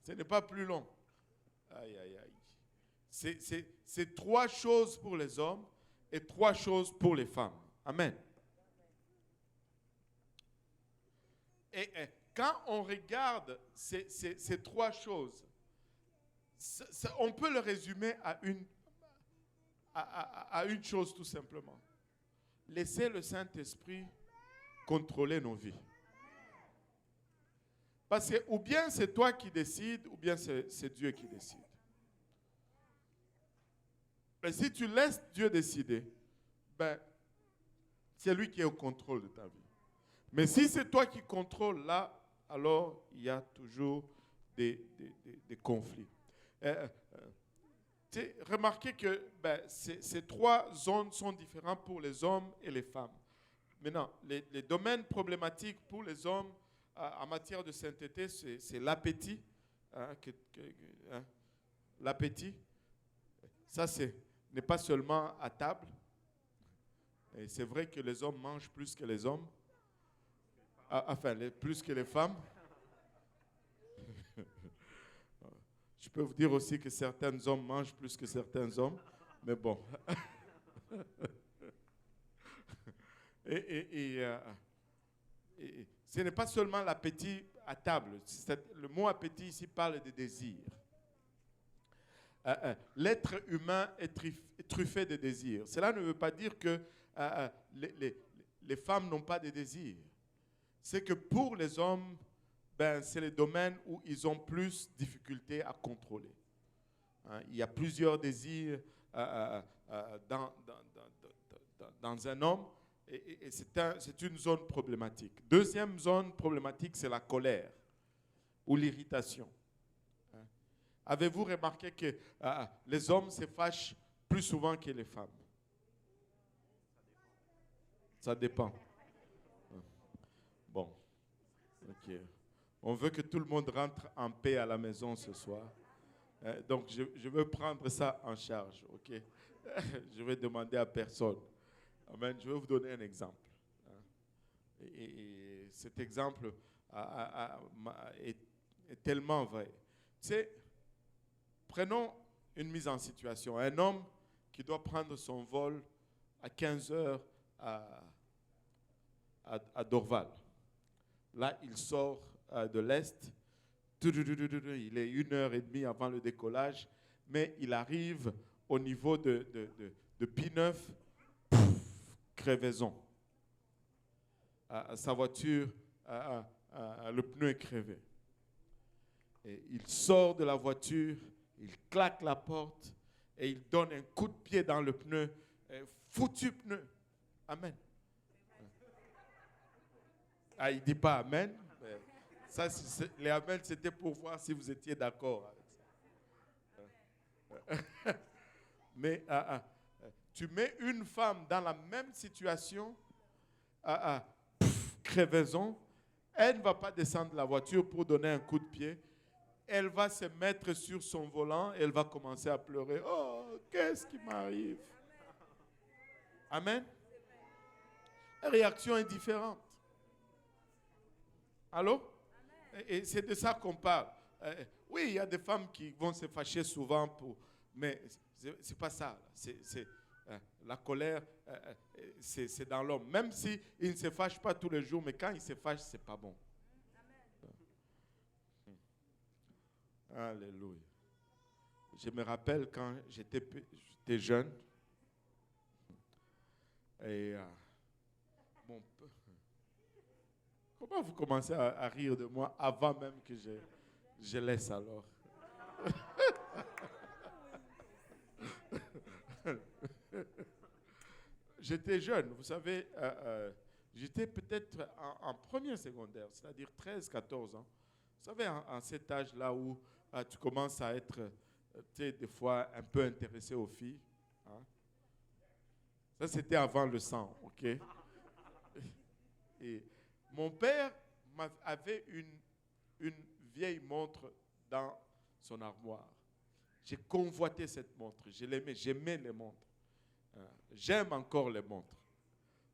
Ce n'est pas plus long. Aïe, aïe, aïe. C'est 3 choses pour les hommes et 3 choses pour les femmes. Amen. Et quand on regarde ces 3 choses, on peut le résumer à une chose tout simplement. Laissez le Saint-Esprit contrôler nos vies. Parce que ou bien c'est toi qui décides, ou bien c'est Dieu qui décide. Mais si tu laisses Dieu décider, ben, c'est lui qui est au contrôle de ta vie. Mais si c'est toi qui contrôles là, alors il y a toujours des conflits. Remarquez que ces 3 zones sont différentes pour les hommes et les femmes. Maintenant, les domaines problématiques pour les hommes en matière de sainteté, c'est l'appétit. Hein, l'appétit, ça n'est pas seulement à table. Et c'est vrai que les hommes mangent plus que les hommes. Enfin, plus que les femmes. Je peux vous dire aussi que certains hommes mangent plus que certains hommes. Mais bon. Et ce n'est pas seulement l'appétit à table. Le mot appétit ici parle de désir. L'être humain est truffé de désirs. Cela ne veut pas dire que les femmes n'ont pas de désirs. C'est que pour les hommes, c'est les domaines où ils ont plus de difficultés à contrôler. Il y a plusieurs désirs dans un homme et c'est une zone problématique. Deuxième zone problématique, c'est la colère ou l'irritation. Avez-vous remarqué que les hommes se fâchent plus souvent que les femmes? Ça dépend. Bon. Ok. On veut que tout le monde rentre en paix à la maison ce soir. Donc, je veux prendre ça en charge. Ok. Je vais demander à personne. Amen. Je vais vous donner un exemple. Et cet exemple est tellement vrai. Tu sais, prenons une mise en situation. Un homme qui doit prendre son vol à 15 heures à Dorval. Là, il sort de l'Est. Il est 1h30 avant le décollage. Mais il arrive au niveau de P9. Crevaison. Sa voiture, le pneu est crevé. Et il sort de la voiture, il claque la porte et il donne un coup de pied dans le pneu. Foutu pneu. Amen. Il ne dit pas Amen. Ça, les Amen, c'était pour voir si vous étiez d'accord avec ça. Mais tu mets une femme dans la même situation, crevaison, elle ne va pas descendre de la voiture pour donner un coup de pied. Elle va se mettre sur son volant et elle va commencer à pleurer. Oh, qu'est-ce qui m'arrive? Amen. La réaction est différente. Allô? Et c'est de ça qu'on parle. Oui, il y a des femmes qui vont se fâcher souvent, mais ce n'est pas ça. La colère, c'est dans l'homme. Même s'il ne se fâche pas tous les jours, mais quand il se fâche, ce n'est pas bon. Alléluia. Je me rappelle quand j'étais jeune. Et comment vous commencez à rire de moi avant même que je laisse alors? J'étais jeune, vous savez, j'étais peut-être en première secondaire, c'est-à-dire 13-14 ans. Vous savez, en cet âge-là où tu commences à être, des fois, un peu intéressé aux filles. Hein? Ça, c'était avant le sang, ok? Et mon père avait une vieille montre dans son armoire. J'ai convoité cette montre. Je l'aimais, j'aimais les montres. J'aime encore les montres.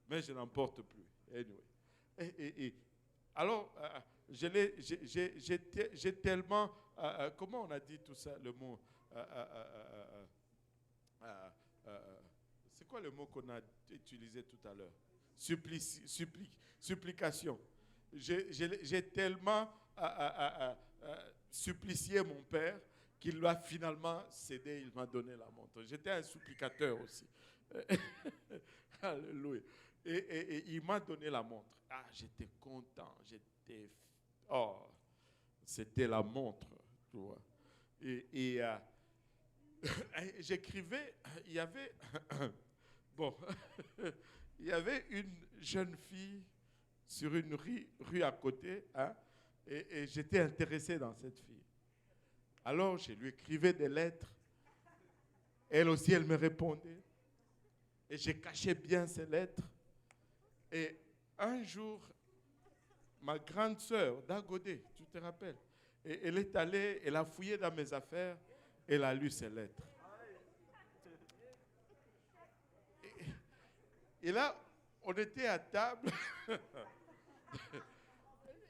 Mais je n'en porte plus. Anyway. Alors, j'ai tellement... comment on a dit tout ça, le mot c'est quoi le mot qu'on a utilisé tout à l'heure? Supplication. J'ai tellement supplicié mon père qu'il l'a finalement cédé, il m'a donné la montre. J'étais un supplicateur aussi. Alléluia. Et il m'a donné la montre. Ah, j'étais content. C'était la montre, tu vois. Et j'écrivais, il y avait... Bon, il y avait une jeune fille sur une rue à côté, hein, et j'étais intéressé dans cette fille. Alors, je lui écrivais des lettres. Elle aussi, elle me répondait. Et j'ai caché bien ces lettres. Et un jour, ma grande sœur, Dagodé, tu te rappelles, et elle est allée, elle a fouillé dans mes affaires, elle a lu ces lettres. Et là, on était à table.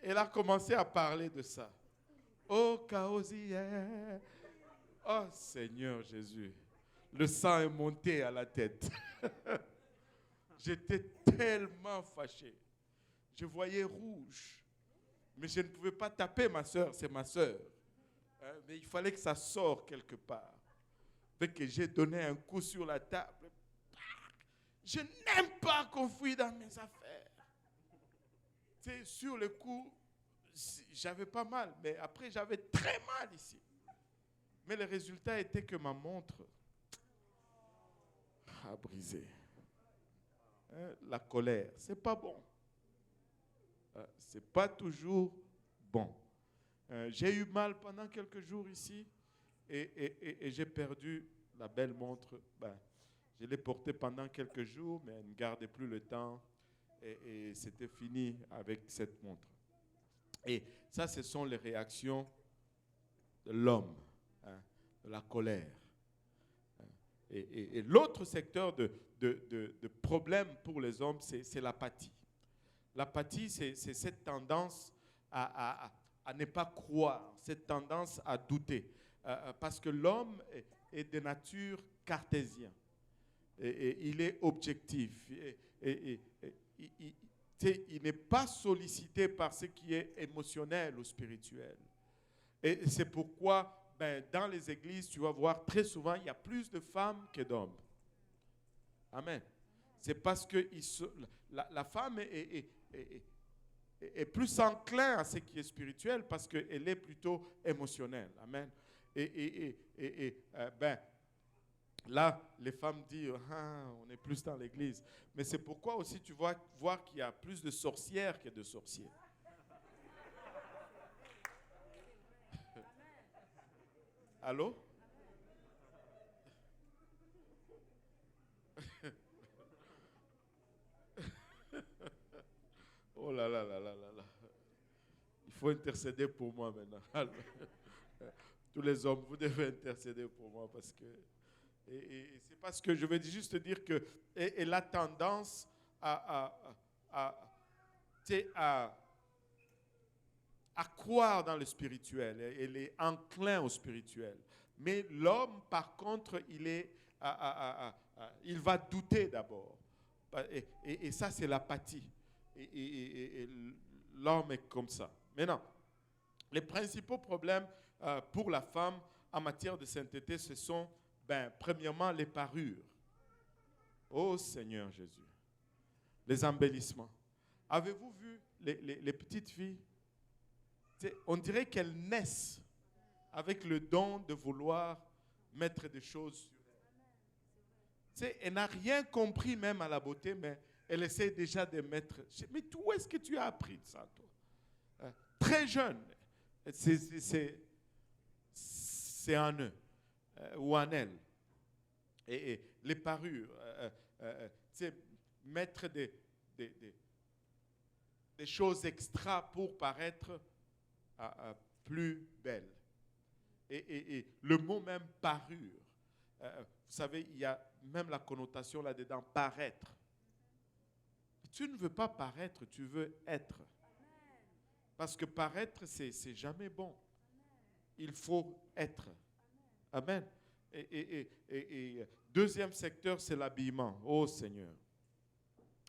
Elle a commencé à parler de ça. Oh, Kaosi, oh Seigneur Jésus, le sang est monté à la tête. J'étais tellement fâché. Je voyais rouge. Mais je ne pouvais pas taper ma soeur, c'est ma soeur. Hein, mais il fallait que ça sorte quelque part. Fait que j'ai donné un coup sur la table. Je n'aime pas qu'on fouille dans mes affaires. C'est sur le coup, j'avais pas mal, mais après j'avais très mal ici. Mais le résultat était que ma montre a brisé. Hein, la colère, c'est pas bon. C'est pas toujours bon. J'ai eu mal pendant quelques jours ici et j'ai perdu la belle montre. Je l'ai portée pendant quelques jours, mais elle ne gardait plus le temps et c'était fini avec cette montre. Et ça, ce sont les réactions de l'homme, hein, de la colère. Et l'autre secteur de problème pour les hommes, c'est l'apathie. L'apathie, c'est cette tendance à ne pas croire, cette tendance à douter. Parce que l'homme est de nature cartésien. Et il est objectif. Il n'est pas sollicité par ce qui est émotionnel ou spirituel. Et c'est pourquoi, dans les églises, tu vas voir très souvent, il y a plus de femmes que d'hommes. Amen. C'est parce que la femme est plus enclin à ce qui est spirituel parce qu'elle est plutôt émotionnelle. Amen. Là, les femmes disent, on est plus dans l'église. Mais c'est pourquoi aussi tu vas voir qu'il y a plus de sorcières que de sorciers. Allô? Oh là là là là là là. Il faut intercéder pour moi maintenant. Tous les hommes, vous devez intercéder pour moi parce que... Et c'est parce que je veux juste dire que elle a tendance à croire dans le spirituel. Elle est enclin au spirituel. Mais l'homme, par contre, il va douter d'abord. Et ça, c'est l'apathie. Et l'homme est comme ça. Maintenant, les principaux problèmes pour la femme en matière de sainteté, ce sont, premièrement, les parures. Oh Seigneur Jésus. Les embellissements. Avez-vous vu les petites filles? On dirait qu'elles naissent avec le don de vouloir mettre des choses sur elles. Elle n'a rien compris même à la beauté, mais elle essaie déjà de mettre... Mais où est-ce que tu as appris ça, toi? Très jeune. C'est en eux ou en elle. Et les parures, mettre des choses extra pour paraître plus belle. Et le mot même parure, vous savez, il y a même la connotation là-dedans, paraître. Tu ne veux pas paraître, tu veux être. Parce que paraître, c'est jamais bon. Il faut être. Amen. Et deuxième secteur, c'est l'habillement. Oh Seigneur.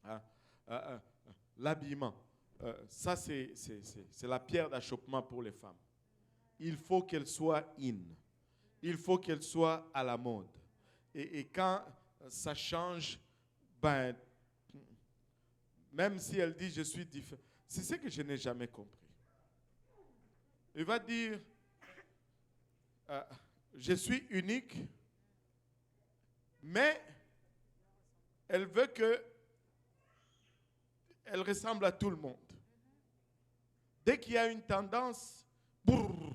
Ah, ah, ah, l'habillement. Ça, c'est la pierre d'achoppement pour les femmes. Il faut qu'elle soit in. Il faut qu'elle soit à la mode. Et quand ça change, ben, même si elle dit je suis différent, c'est ce que je n'ai jamais compris. Il va dire je suis unique, mais elle veut que elle ressemble à tout le monde. Dès qu'il y a une tendance, brrr,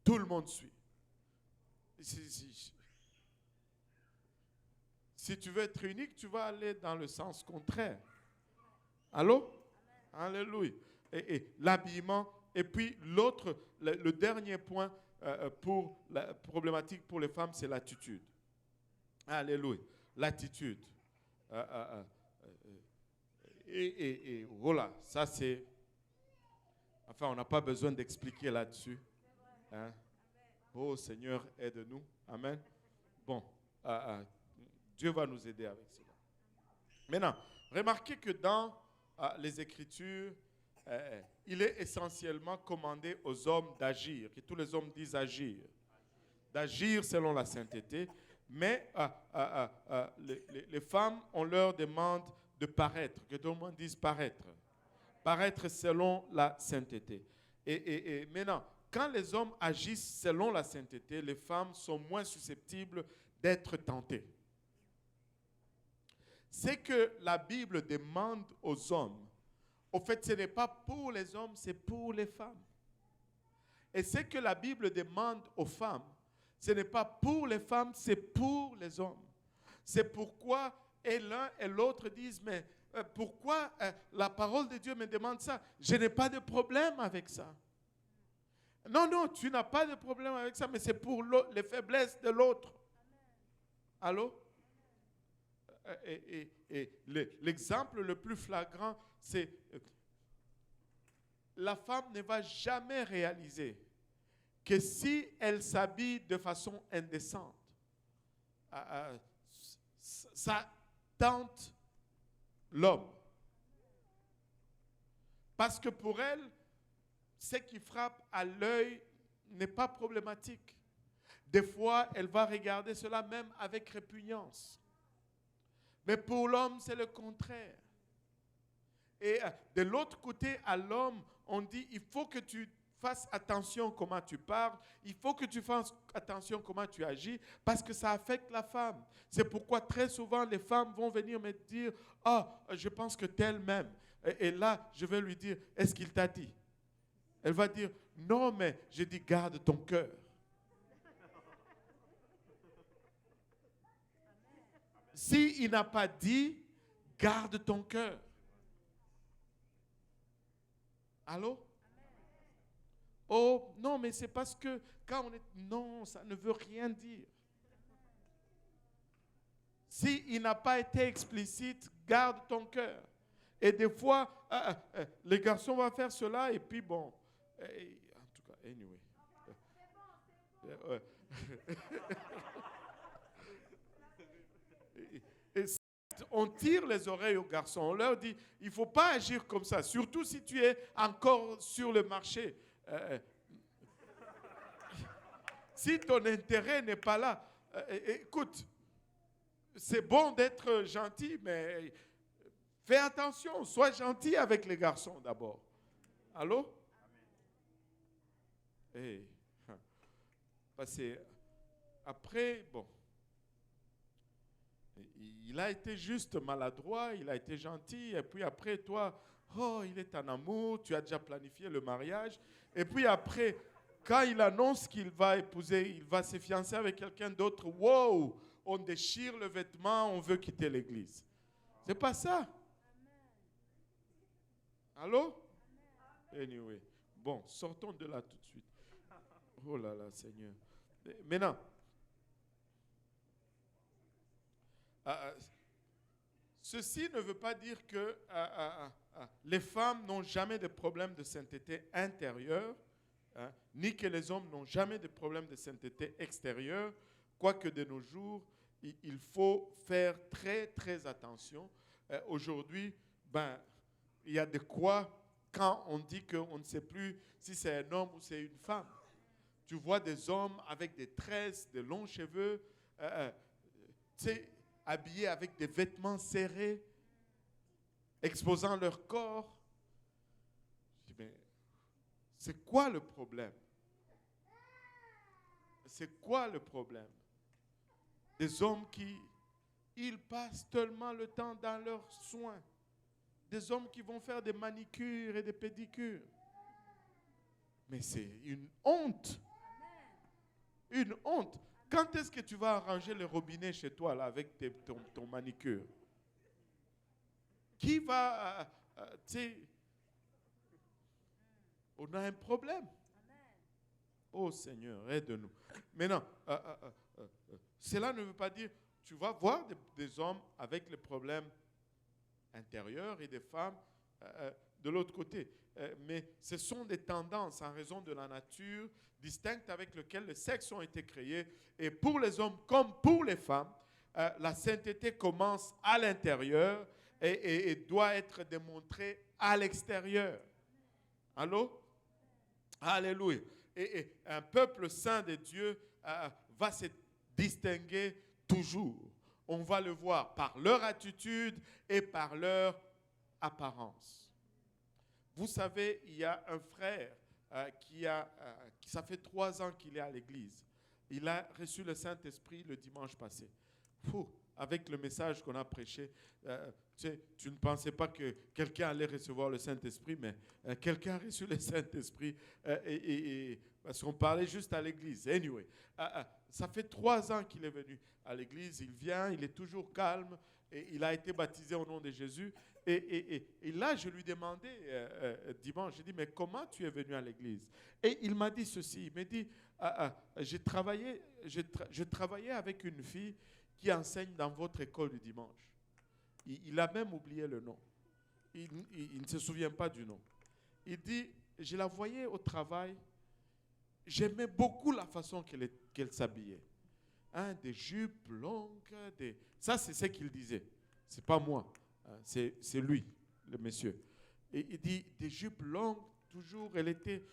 tout le monde suit. Si tu veux être unique, tu vas aller dans le sens contraire. Allô? Alléluia. Et l'habillement. Et puis l'autre, le dernier point pour la problématique pour les femmes, c'est l'attitude. Alléluia. L'attitude. Et voilà, ça c'est... Enfin, on n'a pas besoin d'expliquer là-dessus. Hein? Oh Seigneur, aide-nous. Amen. Bon, Dieu va nous aider avec cela. Maintenant, remarquez que dans les Écritures, il est essentiellement commandé aux hommes d'agir. Et tous les hommes disent agir. D'agir selon la sainteté. Mais les femmes, on leur demande de paraître. Que tout le monde dise paraître. Paraître selon la sainteté. Et maintenant, quand les hommes agissent selon la sainteté, les femmes sont moins susceptibles d'être tentées. C'est que la Bible demande aux hommes, au fait, ce n'est pas pour les hommes, c'est pour les femmes. Et ce que la Bible demande aux femmes, ce n'est pas pour les femmes, c'est pour les hommes. C'est pourquoi et l'un et l'autre disent, mais pourquoi la parole de Dieu me demande ça? Je n'ai pas de problème avec ça. Non, non, tu n'as pas de problème avec ça, mais c'est pour les faiblesses de l'autre. Allô? Et l'exemple le plus flagrant, c'est la femme ne va jamais réaliser que si elle s'habille de façon indécente, ça tente l'homme. Parce que pour elle, ce qui frappe à l'œil n'est pas problématique. Des fois, elle va regarder cela même avec répugnance. Mais pour l'homme, c'est le contraire. Et de l'autre côté, à l'homme, on dit, il faut que tu fasses attention comment tu parles, il faut que tu fasses attention comment tu agis, parce que ça affecte la femme. C'est pourquoi très souvent, les femmes vont venir me dire, « Ah, je pense que tel m'aime. » Et là, je vais lui dire, « Est-ce qu'il t'a dit? » Elle va dire, « Non, mais je dis, garde ton cœur. » S'il n'a pas dit, garde ton cœur. Allô? Oh, non, mais c'est parce que quand on est... Non, ça ne veut rien dire. S'il n'a pas été explicite, garde ton cœur. Et des fois, les garçons vont faire cela et puis bon. En tout cas, anyway. Et on tire les oreilles aux garçons. On leur dit, il ne faut pas agir comme ça. Surtout si tu es encore sur le marché. Si ton intérêt n'est pas là, écoute, c'est bon d'être gentil, mais fais attention, sois gentil avec les garçons d'abord. Allô? Hey. Parce que après, bon, il a été juste maladroit, il a été gentil, et puis après, toi, oh, il est en amour, tu as déjà planifié le mariage, et puis après, quand il annonce qu'il va épouser, il va se fiancer avec quelqu'un d'autre, wow, on déchire le vêtement, on veut quitter l'église. C'est pas ça. Allô? Anyway. Bon, sortons de là tout de suite. Oh là là, Seigneur. Maintenant, ceci ne veut pas dire que les femmes n'ont jamais de problème de sainteté intérieure, hein, ni que les hommes n'ont jamais de problème de sainteté extérieure, quoique de nos jours, il faut faire très, très attention. Aujourd'hui, il y a de quoi, quand on dit qu'on ne sait plus si c'est un homme ou c'est une femme. Tu vois des hommes avec des tresses, de longs cheveux, habillés avec des vêtements serrés, exposant leur corps. Je dis, mais c'est quoi le problème? C'est quoi le problème? Des hommes ils passent tellement le temps dans leurs soins. Des hommes qui vont faire des manicures et des pédicures. Mais c'est une honte. Une honte. Quand est-ce que tu vas arranger le robinet chez toi là, avec ton manicure? Qui va... on a un problème. Oh Seigneur, aide-nous. Maintenant, cela ne veut pas dire... Tu vas voir des hommes avec les problèmes intérieurs et des femmes de l'autre côté. Mais ce sont des tendances en raison de la nature distincte avec laquelle les sexes ont été créés. Et pour les hommes comme pour les femmes, la sainteté commence à l'intérieur et doit être démontrée à l'extérieur. Allô? Alléluia. Et un peuple saint de Dieu va se distinguer toujours. On va le voir par leur attitude et par leur apparence. Vous savez, il y a un frère ça fait 3 ans qu'il est à l'église. Il a reçu le Saint-Esprit le dimanche passé. Avec le message qu'on a prêché, tu ne pensais pas que quelqu'un allait recevoir le Saint-Esprit, mais quelqu'un a reçu le Saint-Esprit parce qu'on parlait juste à l'église. Anyway, ça fait 3 ans qu'il est venu à l'église. Il vient, il est toujours calme et il a été baptisé au nom de Jésus. Et là, je lui demandais dimanche, j'ai dit, mais comment tu es venu à l'église? Et il m'a dit ceci, il m'a dit, je travaillais avec une fille qui enseigne dans votre école du dimanche. Il a même oublié le nom. Il ne se souvient pas du nom. Il dit, je la voyais au travail, j'aimais beaucoup la façon qu'elle s'habillait. Hein, des jupes longues, ça c'est ce qu'il disait. Ce n'est pas moi, hein, c'est lui, le monsieur. Et il dit, des jupes longues, toujours, elle était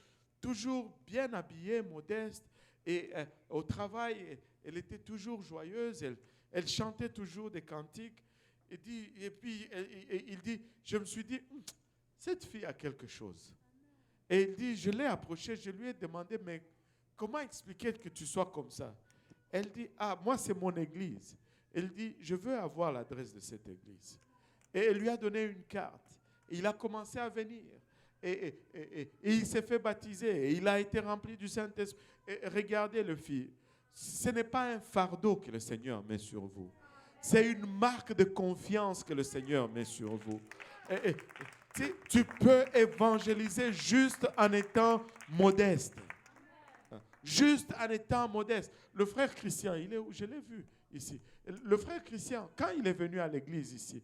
toujours bien habillée, modeste. Et au travail, elle était toujours joyeuse, elle chantait toujours des cantiques. Et puis, il dit, je me suis dit, cette fille a quelque chose. Et il dit, je l'ai approchée, je lui ai demandé, mais comment expliquer que tu sois comme ça? Elle dit, moi c'est mon église. Elle dit, je veux avoir l'adresse de cette église. Et elle lui a donné une carte. Et il a commencé à venir. Et il s'est fait baptiser. Et il a été rempli du Saint-Esprit. Et regardez le fils. Ce n'est pas un fardeau que le Seigneur met sur vous. C'est une marque de confiance que le Seigneur met sur vous. Tu peux évangéliser juste en étant modeste. Juste en étant modeste. Le frère Christian, il est où? Je l'ai vu ici. Le frère Christian, quand il est venu à l'église ici,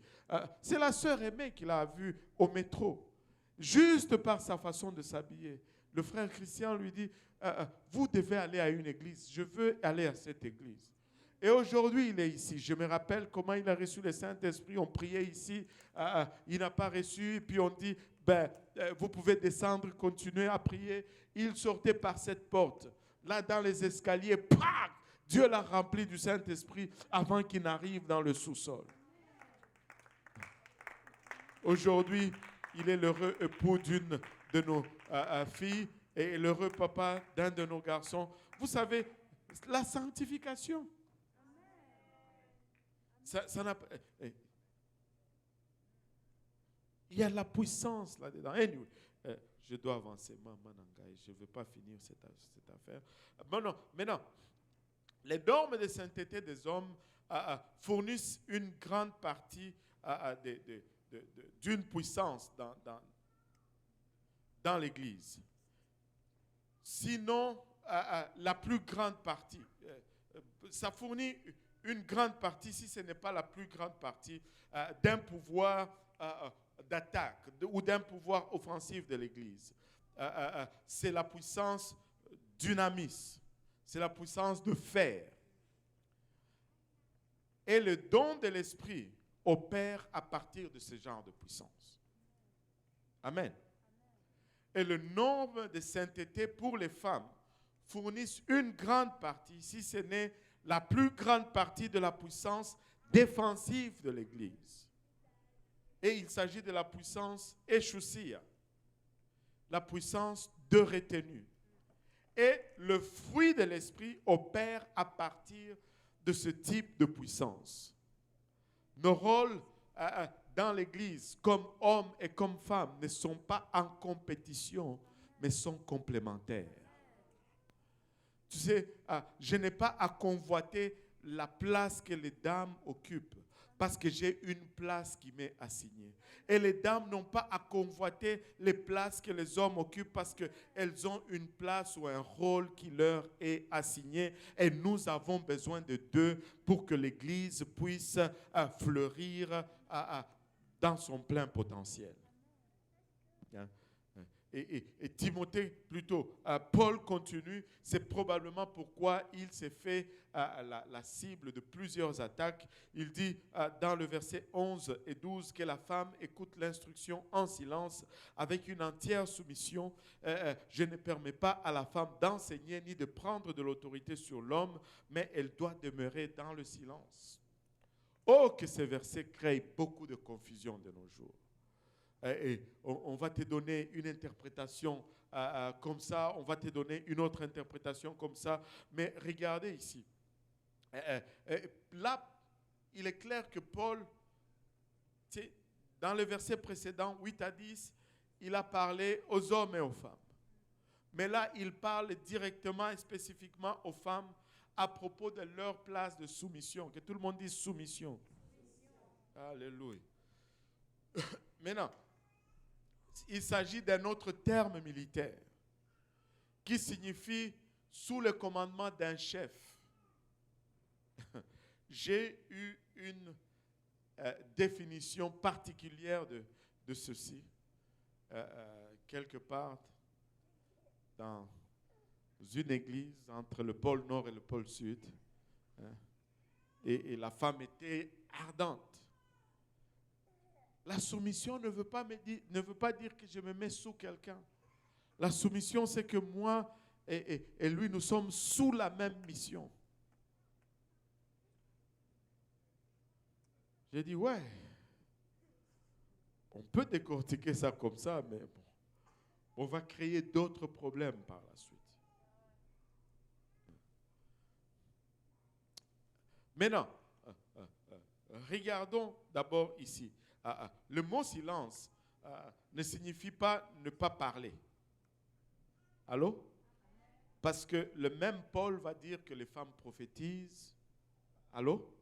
c'est la sœur Aimée qu'il a vue au métro. Juste par sa façon de s'habiller. Le frère Christian lui dit, vous devez aller à une église. Je veux aller à cette église. Et aujourd'hui, il est ici. Je me rappelle comment il a reçu le Saint-Esprit. On priait ici. Il n'a pas reçu. Et puis on dit, vous pouvez descendre, continuer à prier. Il sortait par cette porte. Là, dans les escaliers, pac, Dieu l'a rempli du Saint-Esprit avant qu'il n'arrive dans le sous-sol. Aujourd'hui, il est l'heureux époux d'une de nos filles et l'heureux papa d'un de nos garçons. Vous savez, la sanctification. Il y a la puissance là-dedans. Anyway, je dois avancer. Je ne veux pas finir cette affaire. Maintenant, les normes de sainteté des hommes fournissent une grande partie d'une puissance dans l'Église. sinon la plus grande partie. Ça fournit une grande partie, si ce n'est pas la plus grande partie, d'un pouvoir d'attaque ou d'un pouvoir offensif de l'Église. C'est la puissance dynamis, c'est la puissance de fer. Et le don de l'Esprit opère à partir de ce genre de puissance. Amen. Et le nombre de sainteté pour les femmes fournissent une grande partie, si ce n'est la plus grande partie de la puissance défensive de l'Église. Et il s'agit de la puissance échousia, la puissance de retenue. Et le fruit de l'Esprit opère à partir de ce type de puissance. Nos rôles dans l'Église, comme hommes et comme femmes, ne sont pas en compétition, mais sont complémentaires. Tu sais, je n'ai pas à convoiter la place que les dames occupent, parce que j'ai une place qui m'est assignée. Et les dames n'ont pas à convoiter les places que les hommes occupent, parce qu'elles ont une place ou un rôle qui leur est assigné. Et nous avons besoin de deux pour que l'Église puisse fleurir dans son plein potentiel. Et Timothée, plutôt, Paul continue, c'est probablement pourquoi il s'est fait la cible de plusieurs attaques. Il dit dans le verset 11 et 12 que la femme écoute l'instruction en silence avec une entière soumission. Je ne permets pas à la femme d'enseigner ni de prendre de l'autorité sur l'homme, mais elle doit demeurer dans le silence. Oh, que ces versets créent beaucoup de confusion de nos jours. Et on va te donner une interprétation comme ça, on va te donner une autre interprétation comme ça. Mais regardez ici. Là, il est clair que Paul, dans le verset précédent, 8 à 10, il a parlé aux hommes et aux femmes. Mais là, il parle directement et spécifiquement aux femmes à propos de leur place de soumission. Que tout le monde dise soumission. Alléluia. Maintenant, il s'agit d'un autre terme militaire qui signifie sous le commandement d'un chef. J'ai eu une définition particulière de ceci, quelque part dans une église entre le pôle Nord et le pôle Sud. Et la femme était ardente. La soumission ne veut pas dire que je me mets sous quelqu'un. La soumission, c'est que moi et lui, nous sommes sous la même mission. J'ai dit, ouais, on peut décortiquer ça comme ça, mais bon, on va créer d'autres problèmes par la suite. Maintenant, regardons d'abord ici. Le mot silence ne signifie pas ne pas parler. Allô? Parce que le même Paul va dire que les femmes prophétisent. Allô?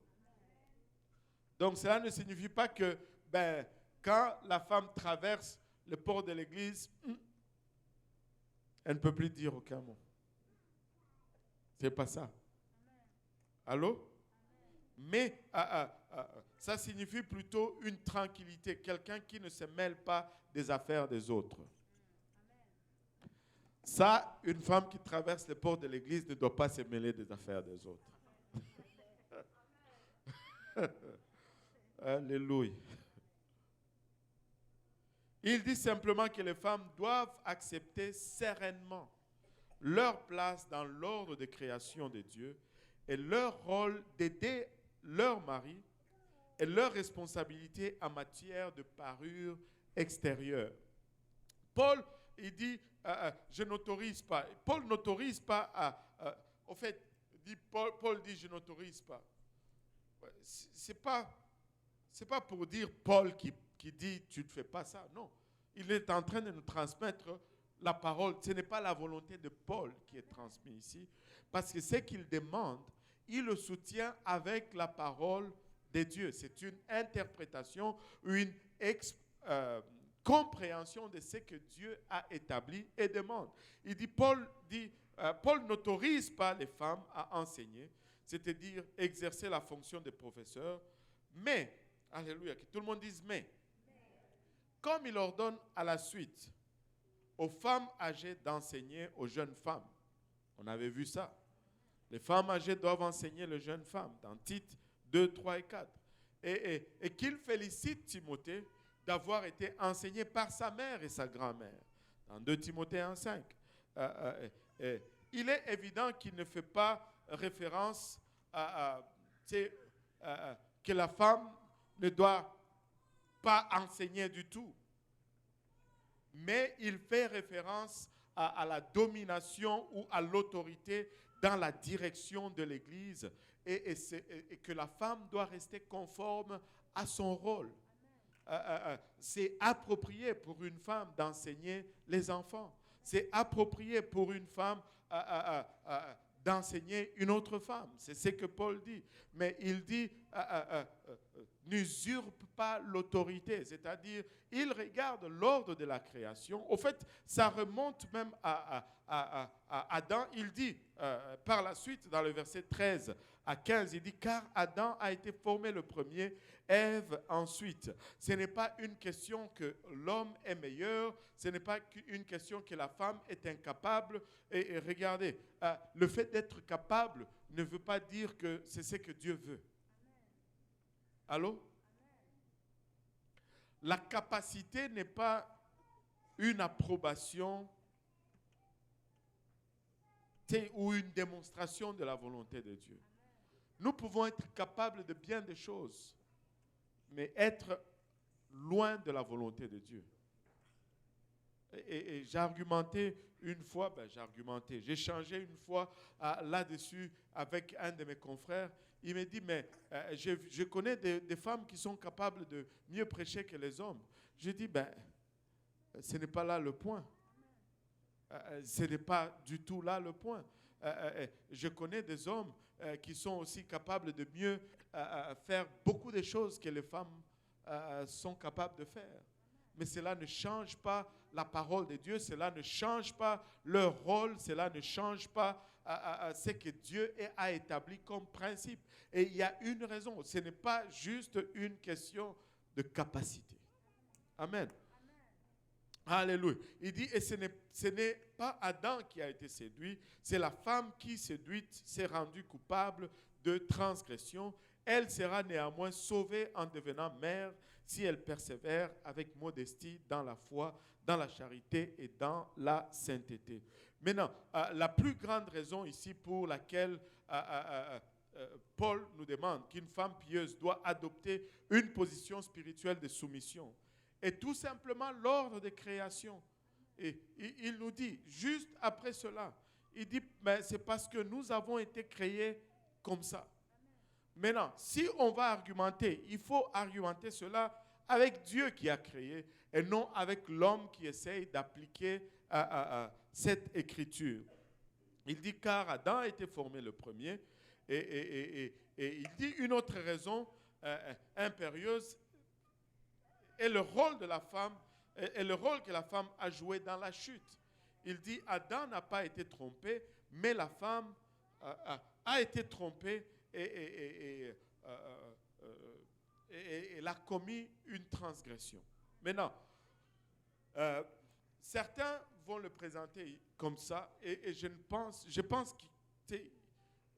Donc cela ne signifie pas que quand la femme traverse le port de l'église, elle ne peut plus dire aucun mot. C'est pas ça. Allô? Mais ça signifie plutôt une tranquillité, quelqu'un qui ne se mêle pas des affaires des autres. Ça, une femme qui traverse les portes de l'église ne doit pas se mêler des affaires des autres. Alléluia. Il dit simplement que les femmes doivent accepter sereinement leur place dans l'ordre de création de Dieu et leur rôle d'aider leur mari et leur responsabilité en matière de parure extérieure. Paul, il dit, je n'autorise pas. Paul n'autorise pas au fait, Paul dit, je n'autorise pas. C'est pas pour dire Paul qui dit, tu ne fais pas ça. Non, il est en train de nous transmettre la parole. Ce n'est pas la volonté de Paul qui est transmise ici, parce que ce qu'il demande, il le soutient avec la parole de Dieu. C'est une interprétation, une compréhension de ce que Dieu a établi et demande. Paul n'autorise pas les femmes à enseigner, c'est-à-dire exercer la fonction de professeur, mais, alléluia, que tout le monde dise mais, comme il ordonne à la suite aux femmes âgées d'enseigner aux jeunes femmes. On avait vu ça. Les femmes âgées doivent enseigner les jeunes femmes dans Tite 2, 3 et 4. Et qu'il félicite Timothée d'avoir été enseigné par sa mère et sa grand-mère. Dans 2 Timothée 1, 5. Il est évident qu'il ne fait pas référence que la femme ne doit pas enseigner du tout. Mais il fait référence à la domination ou à l'autorité dans la direction de l'Église et que la femme doit rester conforme à son rôle. C'est approprié pour une femme d'enseigner les enfants. C'est approprié pour une femme d'enseigner une autre femme. C'est ce que Paul dit. Mais il dit, n'usurpe pas l'autorité. C'est-à-dire, il regarde l'ordre de la création. Au fait, ça remonte même à Adam. Il dit, par la suite, dans le verset 13 à 15, il dit, car Adam a été formé le premier, Ève ensuite. Ce n'est pas une question que l'homme est meilleur, ce n'est pas une question que la femme est incapable. Et regardez, le fait d'être capable ne veut pas dire que c'est ce que Dieu veut. Allô? La capacité n'est pas une approbation ou une démonstration de la volonté de Dieu. Nous pouvons être capables de bien des choses, mais être loin de la volonté de Dieu. Et j'ai argumenté une fois, j'ai changé une fois là-dessus avec un de mes confrères. Il me dit, mais je connais des femmes qui sont capables de mieux prêcher que les hommes. Je dis, ce n'est pas là le point. Ce n'est pas du tout là le point. Je connais des hommes qui sont aussi capables de mieux faire beaucoup de choses que les femmes sont capables de faire. Mais cela ne change pas la parole de Dieu, cela ne change pas leur rôle, cela ne change pas ce que Dieu a établi comme principe. Et il y a une raison, ce n'est pas juste une question de capacité. Amen. Alléluia. Il dit, et ce n'est pas Adam qui a été séduit, c'est la femme qui, séduite, s'est rendue coupable de transgression. Elle sera néanmoins sauvée en devenant mère si elle persévère avec modestie dans la foi, dans la charité et dans la sainteté. Maintenant, la plus grande raison ici pour laquelle Paul nous demande qu'une femme pieuse doit adopter une position spirituelle de soumission est tout simplement l'ordre de création. Et il nous dit, juste après cela, il dit, c'est parce que nous avons été créés comme ça. Maintenant, si on va argumenter, il faut argumenter cela avec Dieu qui a créé et non avec l'homme qui essaye d'appliquer cette écriture. Il dit car Adam a été formé le premier et il dit une autre raison impérieuse est le rôle de la femme et le rôle que la femme a joué dans la chute. Il dit Adam n'a pas été trompé, mais la femme a été trompée et elle a commis une transgression. Maintenant, certains vont le présenter comme ça et je pense que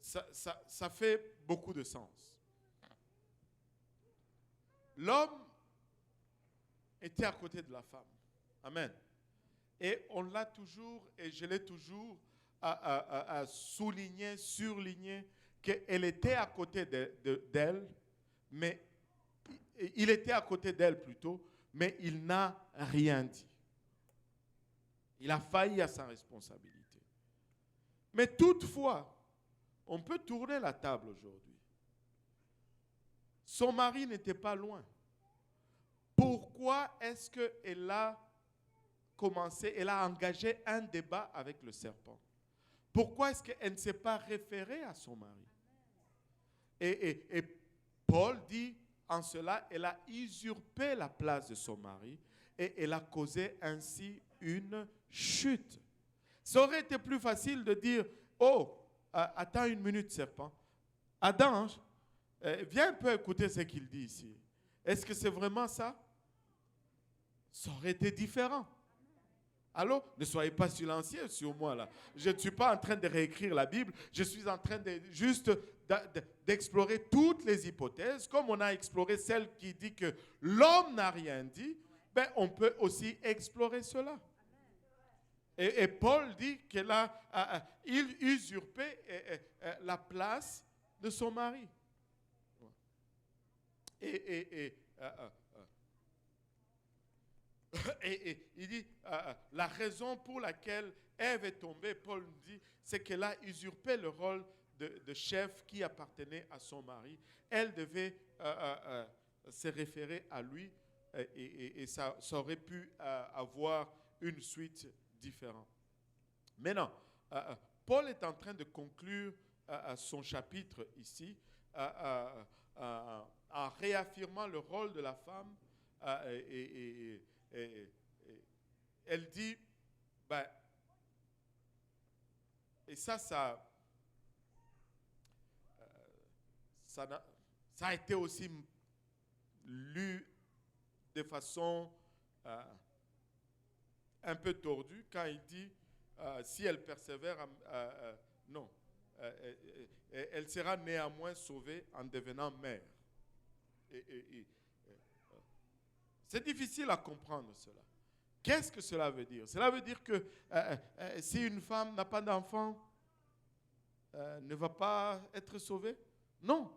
ça fait beaucoup de sens. L'homme était à côté de la femme. Amen. Et on l'a toujours, et je l'ai toujours souligné, surligné, qu'elle était à côté d'elle, mais il était à côté d'elle plutôt, mais il n'a rien dit. Il a failli à sa responsabilité. Mais toutefois, on peut tourner la table aujourd'hui. Son mari n'était pas loin. Pourquoi est-ce qu'elle a commencé, elle a engagé un débat avec le serpent? Pourquoi est-ce qu'elle ne s'est pas référée à son mari? Et Paul dit, en cela, elle a usurpé la place de son mari et elle a causé ainsi une chute. Ça aurait été plus facile de dire, oh, attends une minute, serpent. Adam, viens un peu écouter ce qu'il dit ici. Est-ce que c'est vraiment ça? Ça aurait été différent. Alors, ne soyez pas silencieux sur moi là. Je ne suis pas en train de réécrire la Bible. Je suis en train d'explorer toutes les hypothèses. Comme on a exploré celle qui dit que l'homme n'a rien dit, ben, on peut aussi explorer cela. Et Paul dit qu'il il usurpait la place de son mari. Et il dit, la raison pour laquelle Ève est tombée, Paul dit, c'est qu'elle a usurpé le rôle de chef qui appartenait à son mari. Elle devait se référer à lui et ça aurait pu avoir une suite différente. Maintenant, Paul est en train de conclure son chapitre ici en réaffirmant le rôle de la femme elle dit, ben, et ça a été aussi lu de façon un peu tordue quand il dit, si elle persévère, non, elle sera néanmoins sauvée en devenant mère. C'est difficile à comprendre cela. Qu'est-ce que cela veut dire? Cela veut dire que si une femme n'a pas d'enfant, ne va pas être sauvée? Non.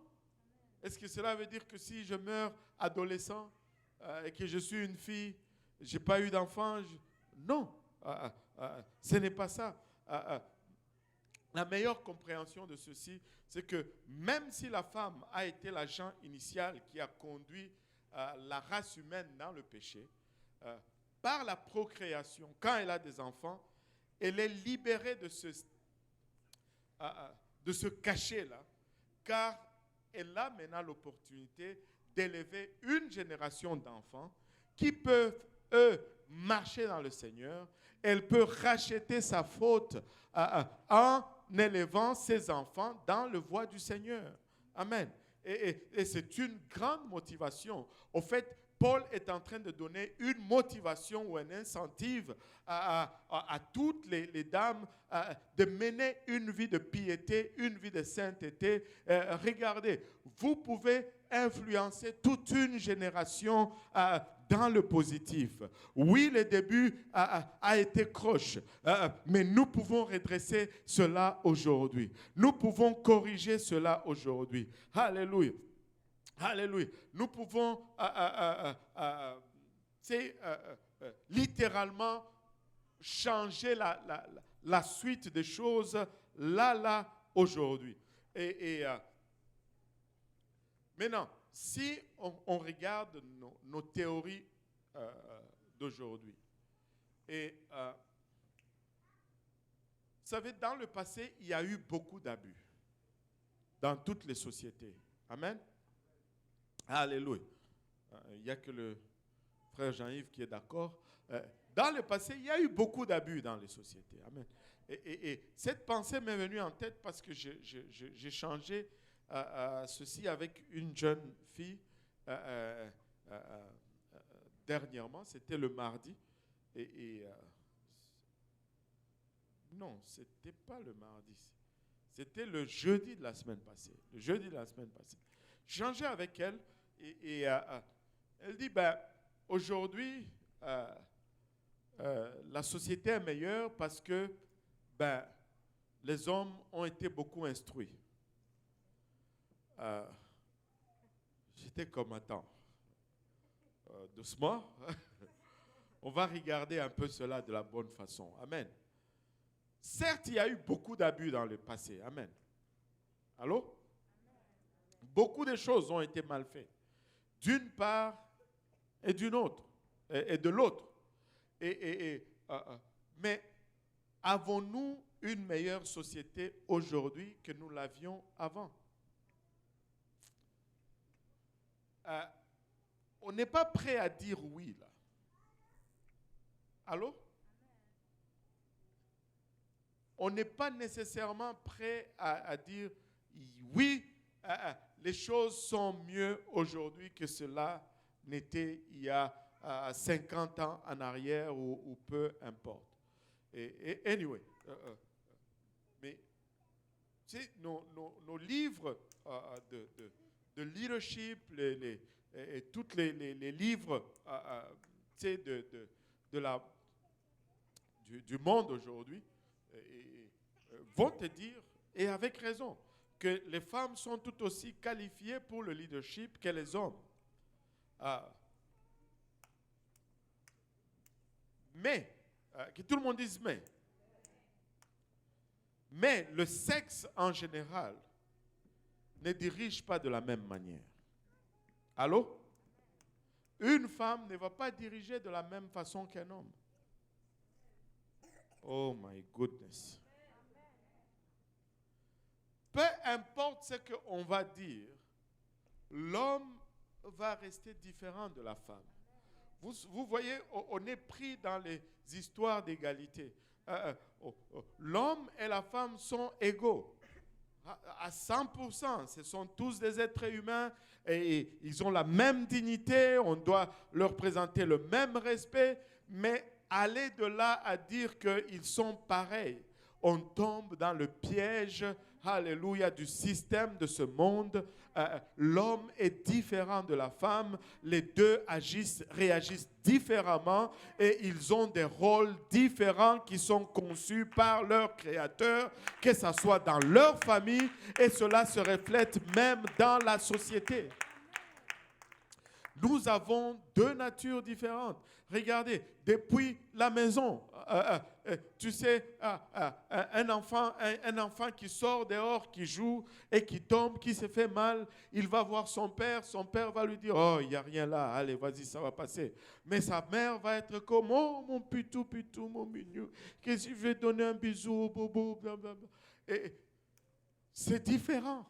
Est-ce que cela veut dire que si je meurs adolescent et que je suis une fille, je n'ai pas eu d'enfant? Non. Ce n'est pas ça. La meilleure compréhension de ceci, c'est que même si la femme a été l'agent initial qui a conduit la race humaine dans le péché, par la procréation, quand elle a des enfants, elle est libérée de ce cachet-là, car elle a maintenant l'opportunité d'élever une génération d'enfants qui peuvent, eux, marcher dans le Seigneur. Elle peut racheter sa faute en élevant ses enfants dans le voie du Seigneur. Amen. Et c'est une grande motivation. Au fait, Paul est en train de donner une motivation ou un incentive à toutes les dames de mener une vie de piété, une vie de sainteté. Regardez, vous pouvez influencer toute une génération dans le positif. Oui, le début a été croche, mais nous pouvons redresser cela aujourd'hui. Nous pouvons corriger cela aujourd'hui. Alléluia. Alléluia. Nous pouvons littéralement changer la suite des choses là, aujourd'hui. Maintenant, si on regarde nos théories d'aujourd'hui, et vous savez, dans le passé, il y a eu beaucoup d'abus dans toutes les sociétés. Amen. Alléluia. Il n'y a que le frère Jean-Yves qui est d'accord. Dans le passé, il y a eu beaucoup d'abus dans les sociétés. Amen. Et cette pensée m'est venue en tête parce que j'ai changé ceci avec une jeune fille dernièrement. C'était le mardi. Non, ce n'était pas le mardi. C'était le jeudi de la semaine passée. Le jeudi de la semaine passée. J'ai changé avec elle et elle dit, ben, aujourd'hui, la société est meilleure parce que ben, les hommes ont été beaucoup instruits. J'étais comme, attends, doucement, on va regarder un peu cela de la bonne façon. Amen. Certes, il y a eu beaucoup d'abus dans le passé. Amen. Allô? Beaucoup de choses ont été mal faites. D'une part et d'une autre. Et de l'autre. Mais avons-nous une meilleure société aujourd'hui que nous l'avions avant? On n'est pas prêt à dire oui, là. Allô? On n'est pas nécessairement prêt à dire oui, les choses sont mieux aujourd'hui que cela n'était il y a 50 ans en arrière ou peu importe. Et anyway, mais tu sais, nos livres de leadership, et tous les livres tu sais, du monde aujourd'hui vont te dire, et avec raison, que les femmes sont tout aussi qualifiées pour le leadership que les hommes. Mais, que tout le monde dise mais le sexe en général ne dirige pas de la même manière. Allô? Une femme ne va pas diriger de la même façon qu'un homme. Oh my goodness. Peu importe ce qu'on va dire, l'homme va rester différent de la femme. Vous voyez, on est pris dans les histoires d'égalité. L'homme et la femme sont égaux. À 100%, ce sont tous des êtres humains et ils ont la même dignité, on doit leur présenter le même respect, mais aller de là à dire qu'ils sont pareils, on tombe dans le piège, alléluia, du système de ce monde. L'homme est différent de la femme, les deux réagissent différemment et ils ont des rôles différents qui sont conçus par leur créateur, que ce soit dans leur famille et cela se reflète même dans la société. Nous avons deux natures différentes. Regardez, depuis la maison, tu sais, un enfant qui sort dehors, qui joue et qui tombe, qui se fait mal, il va voir son père va lui dire, oh, il n'y a rien là, allez, vas-y, ça va passer. Mais sa mère va être comme, oh, mon pitou, mon mignon, qu'est-ce que je vais donner un bisou, bobo, blablabla. Et c'est différent.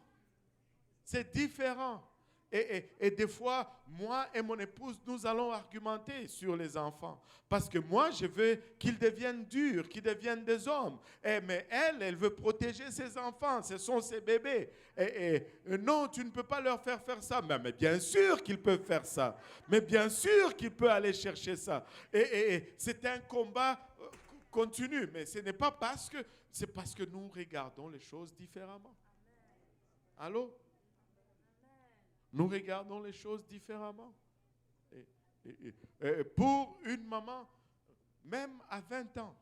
C'est différent. Et des fois, moi et mon épouse, nous allons argumenter sur les enfants. Parce que moi, je veux qu'ils deviennent durs, qu'ils deviennent des hommes. Mais elle veut protéger ses enfants. Ce sont ses bébés. Non, tu ne peux pas leur faire ça. Mais bien sûr qu'ils peuvent faire ça. Mais bien sûr qu'ils peuvent aller chercher ça. C'est un combat continu. Mais ce n'est pas parce que... C'est parce que nous regardons les choses différemment. Allô? Nous regardons les choses différemment. Pour une maman, même à 20 ans,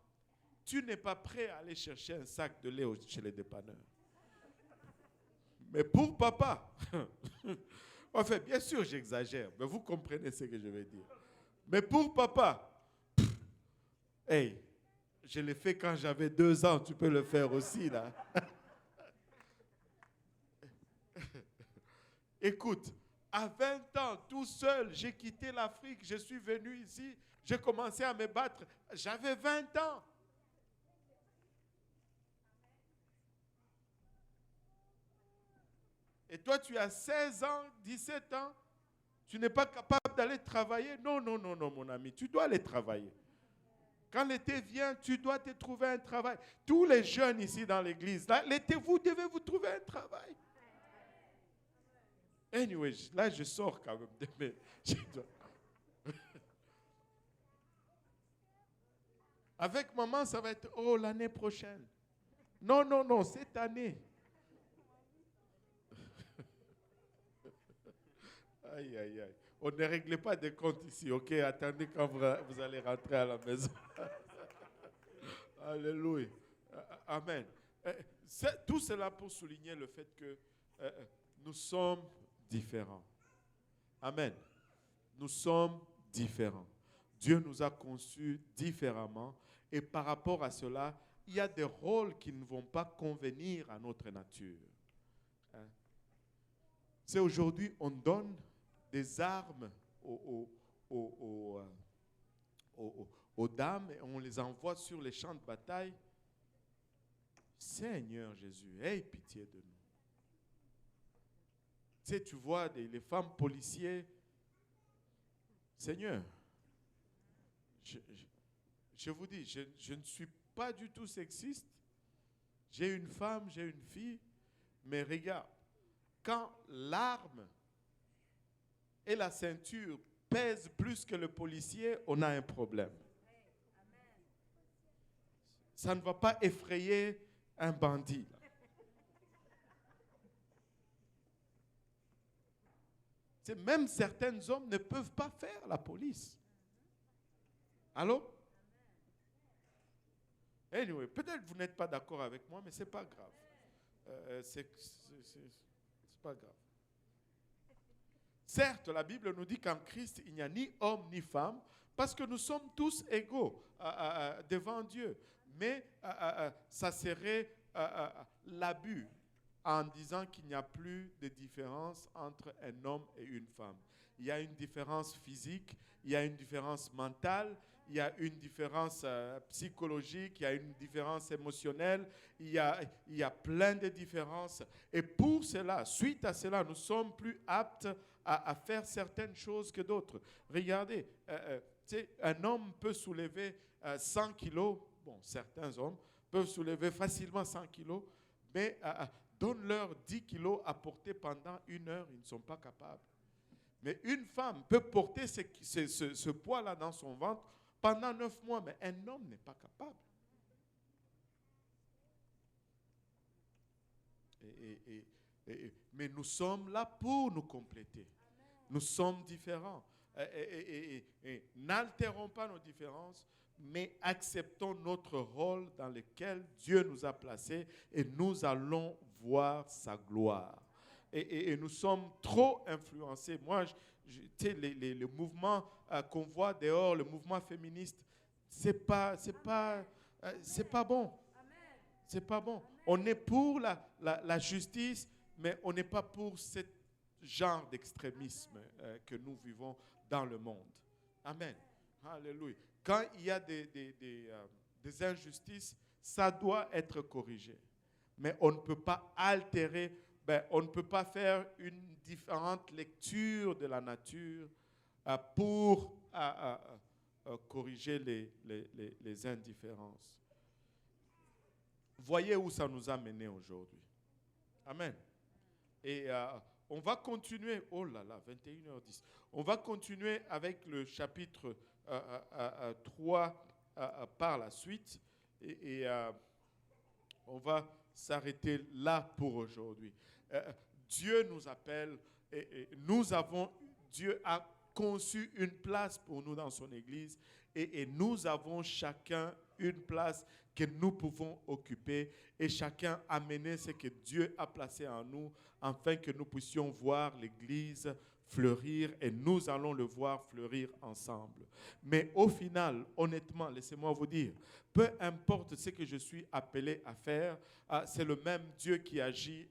tu n'es pas prêt à aller chercher un sac de lait chez les dépanneurs. Mais pour papa, enfin, bien sûr, j'exagère, mais vous comprenez ce que je veux dire. Mais pour papa, hey, je l'ai fait quand j'avais 2 ans, tu peux le faire aussi, là. Écoute, à 20 ans, tout seul, j'ai quitté l'Afrique, je suis venu ici, j'ai commencé à me battre. J'avais 20 ans. Et toi, tu as 16 ans, 17 ans, tu n'es pas capable d'aller travailler. Non, mon ami, tu dois aller travailler. Quand l'été vient, tu dois te trouver un travail. Tous les jeunes ici dans l'église, l'été, vous devez vous trouver un travail. Anyway, là, je sors quand même. Mais avec maman, ça va être, oh, l'année prochaine. Non, cette année. Aïe. On ne règle pas des comptes ici, ok? Attendez quand vous allez rentrer à la maison. Alléluia. Amen. Tout cela pour souligner le fait que nous sommes différents. Amen. Nous sommes différents. Dieu nous a conçus différemment et par rapport à cela, il y a des rôles qui ne vont pas convenir à notre nature. C'est aujourd'hui, on donne des armes aux dames et on les envoie sur les champs de bataille. Seigneur Jésus, aie pitié de nous. Tu sais, tu vois les femmes policiers. Seigneur, je vous dis, je ne suis pas du tout sexiste. J'ai une femme, j'ai une fille, mais regarde, quand l'arme et la ceinture pèsent plus que le policier, on a un problème. Ça ne va pas effrayer un bandit. Même certains hommes ne peuvent pas faire la police. Allô? Anyway, peut-être vous n'êtes pas d'accord avec moi, mais ce n'est pas grave. C'est pas grave. Certes, la Bible nous dit qu'en Christ, il n'y a ni homme ni femme, parce que nous sommes tous égaux devant Dieu. Mais ça serait l'abus en disant qu'il n'y a plus de différence entre un homme et une femme. Il y a une différence physique, il y a une différence mentale, il y a une différence psychologique, il y a une différence émotionnelle, il y a plein de différences. Et pour cela, suite à cela, nous sommes plus aptes à faire certaines choses que d'autres. Regardez, un homme peut soulever 100 kilos, bon, certains hommes peuvent soulever facilement 100 kilos, mais donne-leur 10 kilos à porter pendant 1 heure, ils ne sont pas capables. Mais une femme peut porter ce poids-là dans son ventre pendant 9 mois, mais un homme n'est pas capable. Mais nous sommes là pour nous compléter. Nous sommes différents. N'altérons pas nos différences, mais acceptons notre rôle dans lequel Dieu nous a placés et nous allons voir sa gloire. Et nous sommes trop influencés. Moi, le mouvement qu'on voit dehors, le mouvement féministe, c'est pas bon. C'est pas bon. On est pour la justice, mais on n'est pas pour ce genre d'extrémisme que nous vivons dans le monde. Amen. Alléluia. Quand il y a des injustices, ça doit être corrigé. Mais on ne peut pas altérer, on ne peut pas faire une différente lecture de la nature pour corriger les indifférences. Voyez où ça nous a menés aujourd'hui. Amen. Et on va continuer, oh là là, 21h10. On va continuer avec le chapitre 3 par la suite. Et on va s'arrêter là pour aujourd'hui. Dieu nous appelle et Dieu a conçu une place pour nous dans son Église et nous avons chacun une place que nous pouvons occuper et chacun amener ce que Dieu a placé en nous afin que nous puissions voir l'Église fleurir et nous allons le voir fleurir ensemble. Mais au final, honnêtement, laissez-moi vous dire, peu importe ce que je suis appelé à faire, c'est le même Dieu qui agit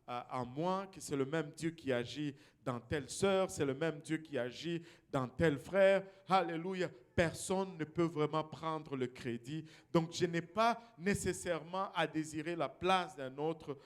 en moi, que c'est le même Dieu qui agit dans telle sœur, c'est le même Dieu qui agit dans tel frère. Alléluia. Personne ne peut vraiment prendre le crédit. Donc, je n'ai pas nécessairement à désirer la place d'un autre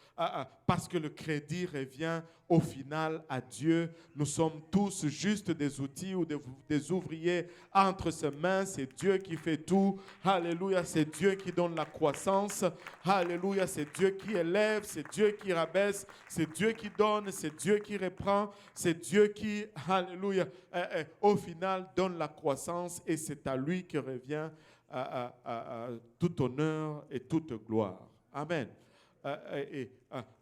parce que le crédit revient au final à Dieu. Nous sommes tous juste des outils ou des ouvriers entre ses mains. C'est Dieu qui fait tout. Alléluia. C'est Dieu qui donne la croissance. Alléluia. C'est Dieu qui élève. C'est Dieu qui rabaisse. C'est Dieu qui donne. C'est Dieu qui reprend. C'est Dieu qui, alléluia, au final donne la croissance et c'est à lui que revient tout honneur et toute gloire. Amen.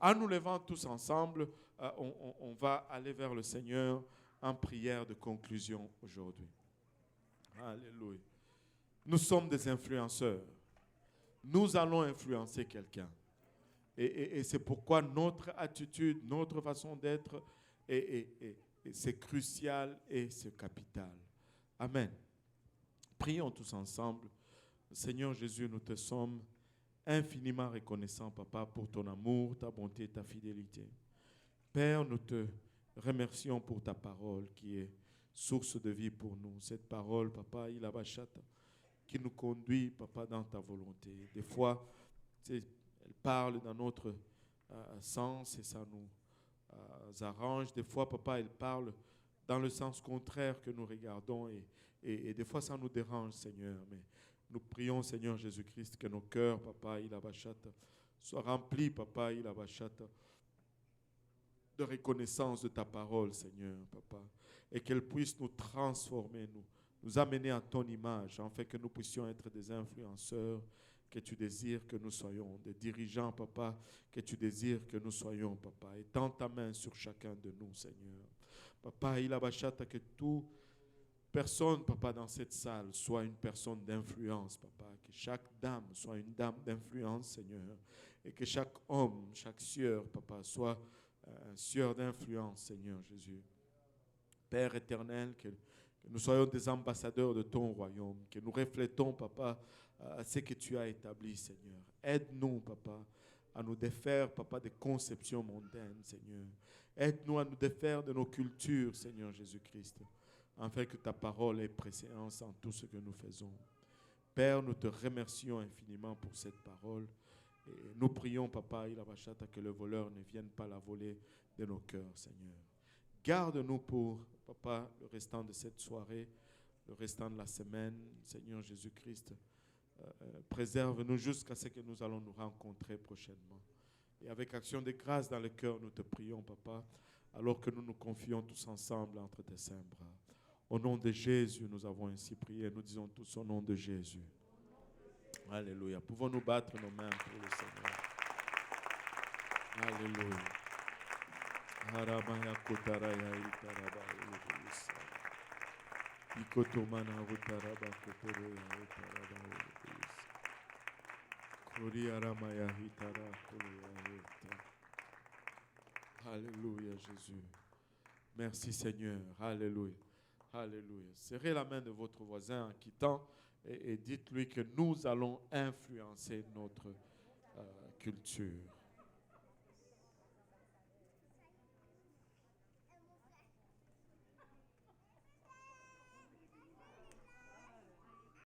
En nous levant tous ensemble, on va aller vers le Seigneur en prière de conclusion aujourd'hui. Alléluia. Nous sommes des influenceurs. Nous allons influencer quelqu'un. Et c'est pourquoi notre attitude, notre façon d'être, c'est crucial et c'est capital. Amen. Prions tous ensemble. Seigneur Jésus, nous te sommes infiniment reconnaissants, Papa, pour ton amour, ta bonté, ta fidélité. Père, nous te remercions pour ta parole qui est source de vie pour nous. Cette parole, Papa, Ilabashata, qui nous conduit, Papa, dans ta volonté. Des fois, elle parle dans notre sens et ça nous arrange. Des fois, Papa, elle parle dans le sens contraire que nous regardons et des fois, ça nous dérange, Seigneur. Mais Nous prions, Seigneur Jésus-Christ, que nos cœurs, Papa, soient remplis, Papa, de reconnaissance de ta parole, Seigneur, Papa, et qu'elle puisse nous transformer, nous amener à ton image, afin que nous puissions être des influenceurs que tu désires que nous soyons, des dirigeants, Papa, que tu désires que nous soyons, Papa. Étends ta main sur chacun de nous, Seigneur. Papa, que toute personne, Papa, dans cette salle soit une personne d'influence, Papa. Que chaque dame soit une dame d'influence, Seigneur. Et que chaque homme, chaque sieur, Papa, soit un sieur d'influence, Seigneur Jésus. Père éternel, que nous soyons des ambassadeurs de ton royaume, que nous reflétons, Papa, ce que tu as établi, Seigneur. Aide-nous, Papa, à nous défaire, Papa, des conceptions mondaines, Seigneur. Aide-nous à nous défaire de nos cultures, Seigneur Jésus-Christ, afin que ta parole ait préséance en tout ce que nous faisons. Père, nous te remercions infiniment pour cette parole. Et nous prions, Papa, que le voleur ne vienne pas la voler de nos cœurs, Seigneur. Garde-nous pour, Papa, le restant de cette soirée, le restant de la semaine, Seigneur Jésus-Christ. Préserve-nous jusqu'à ce que nous allons nous rencontrer prochainement. Et avec action de grâce dans le cœur, nous te prions, Papa, alors que nous nous confions tous ensemble entre tes saints bras. Au nom de Jésus, nous avons ainsi prié. Nous disons tous au nom de Jésus. Alléluia. Pouvons-nous battre nos mains pour le Seigneur? Alléluia. Haramaya kotaraya itaraba elebisa. Ikotomana utaraba koporoya utaraba elebisa. Kori aramaya hitara koloya uta. Alléluia, Jésus. Merci, Seigneur. Alléluia. Alléluia. Serrez la main de votre voisin en quittant et dites-lui que nous allons influencer notre culture.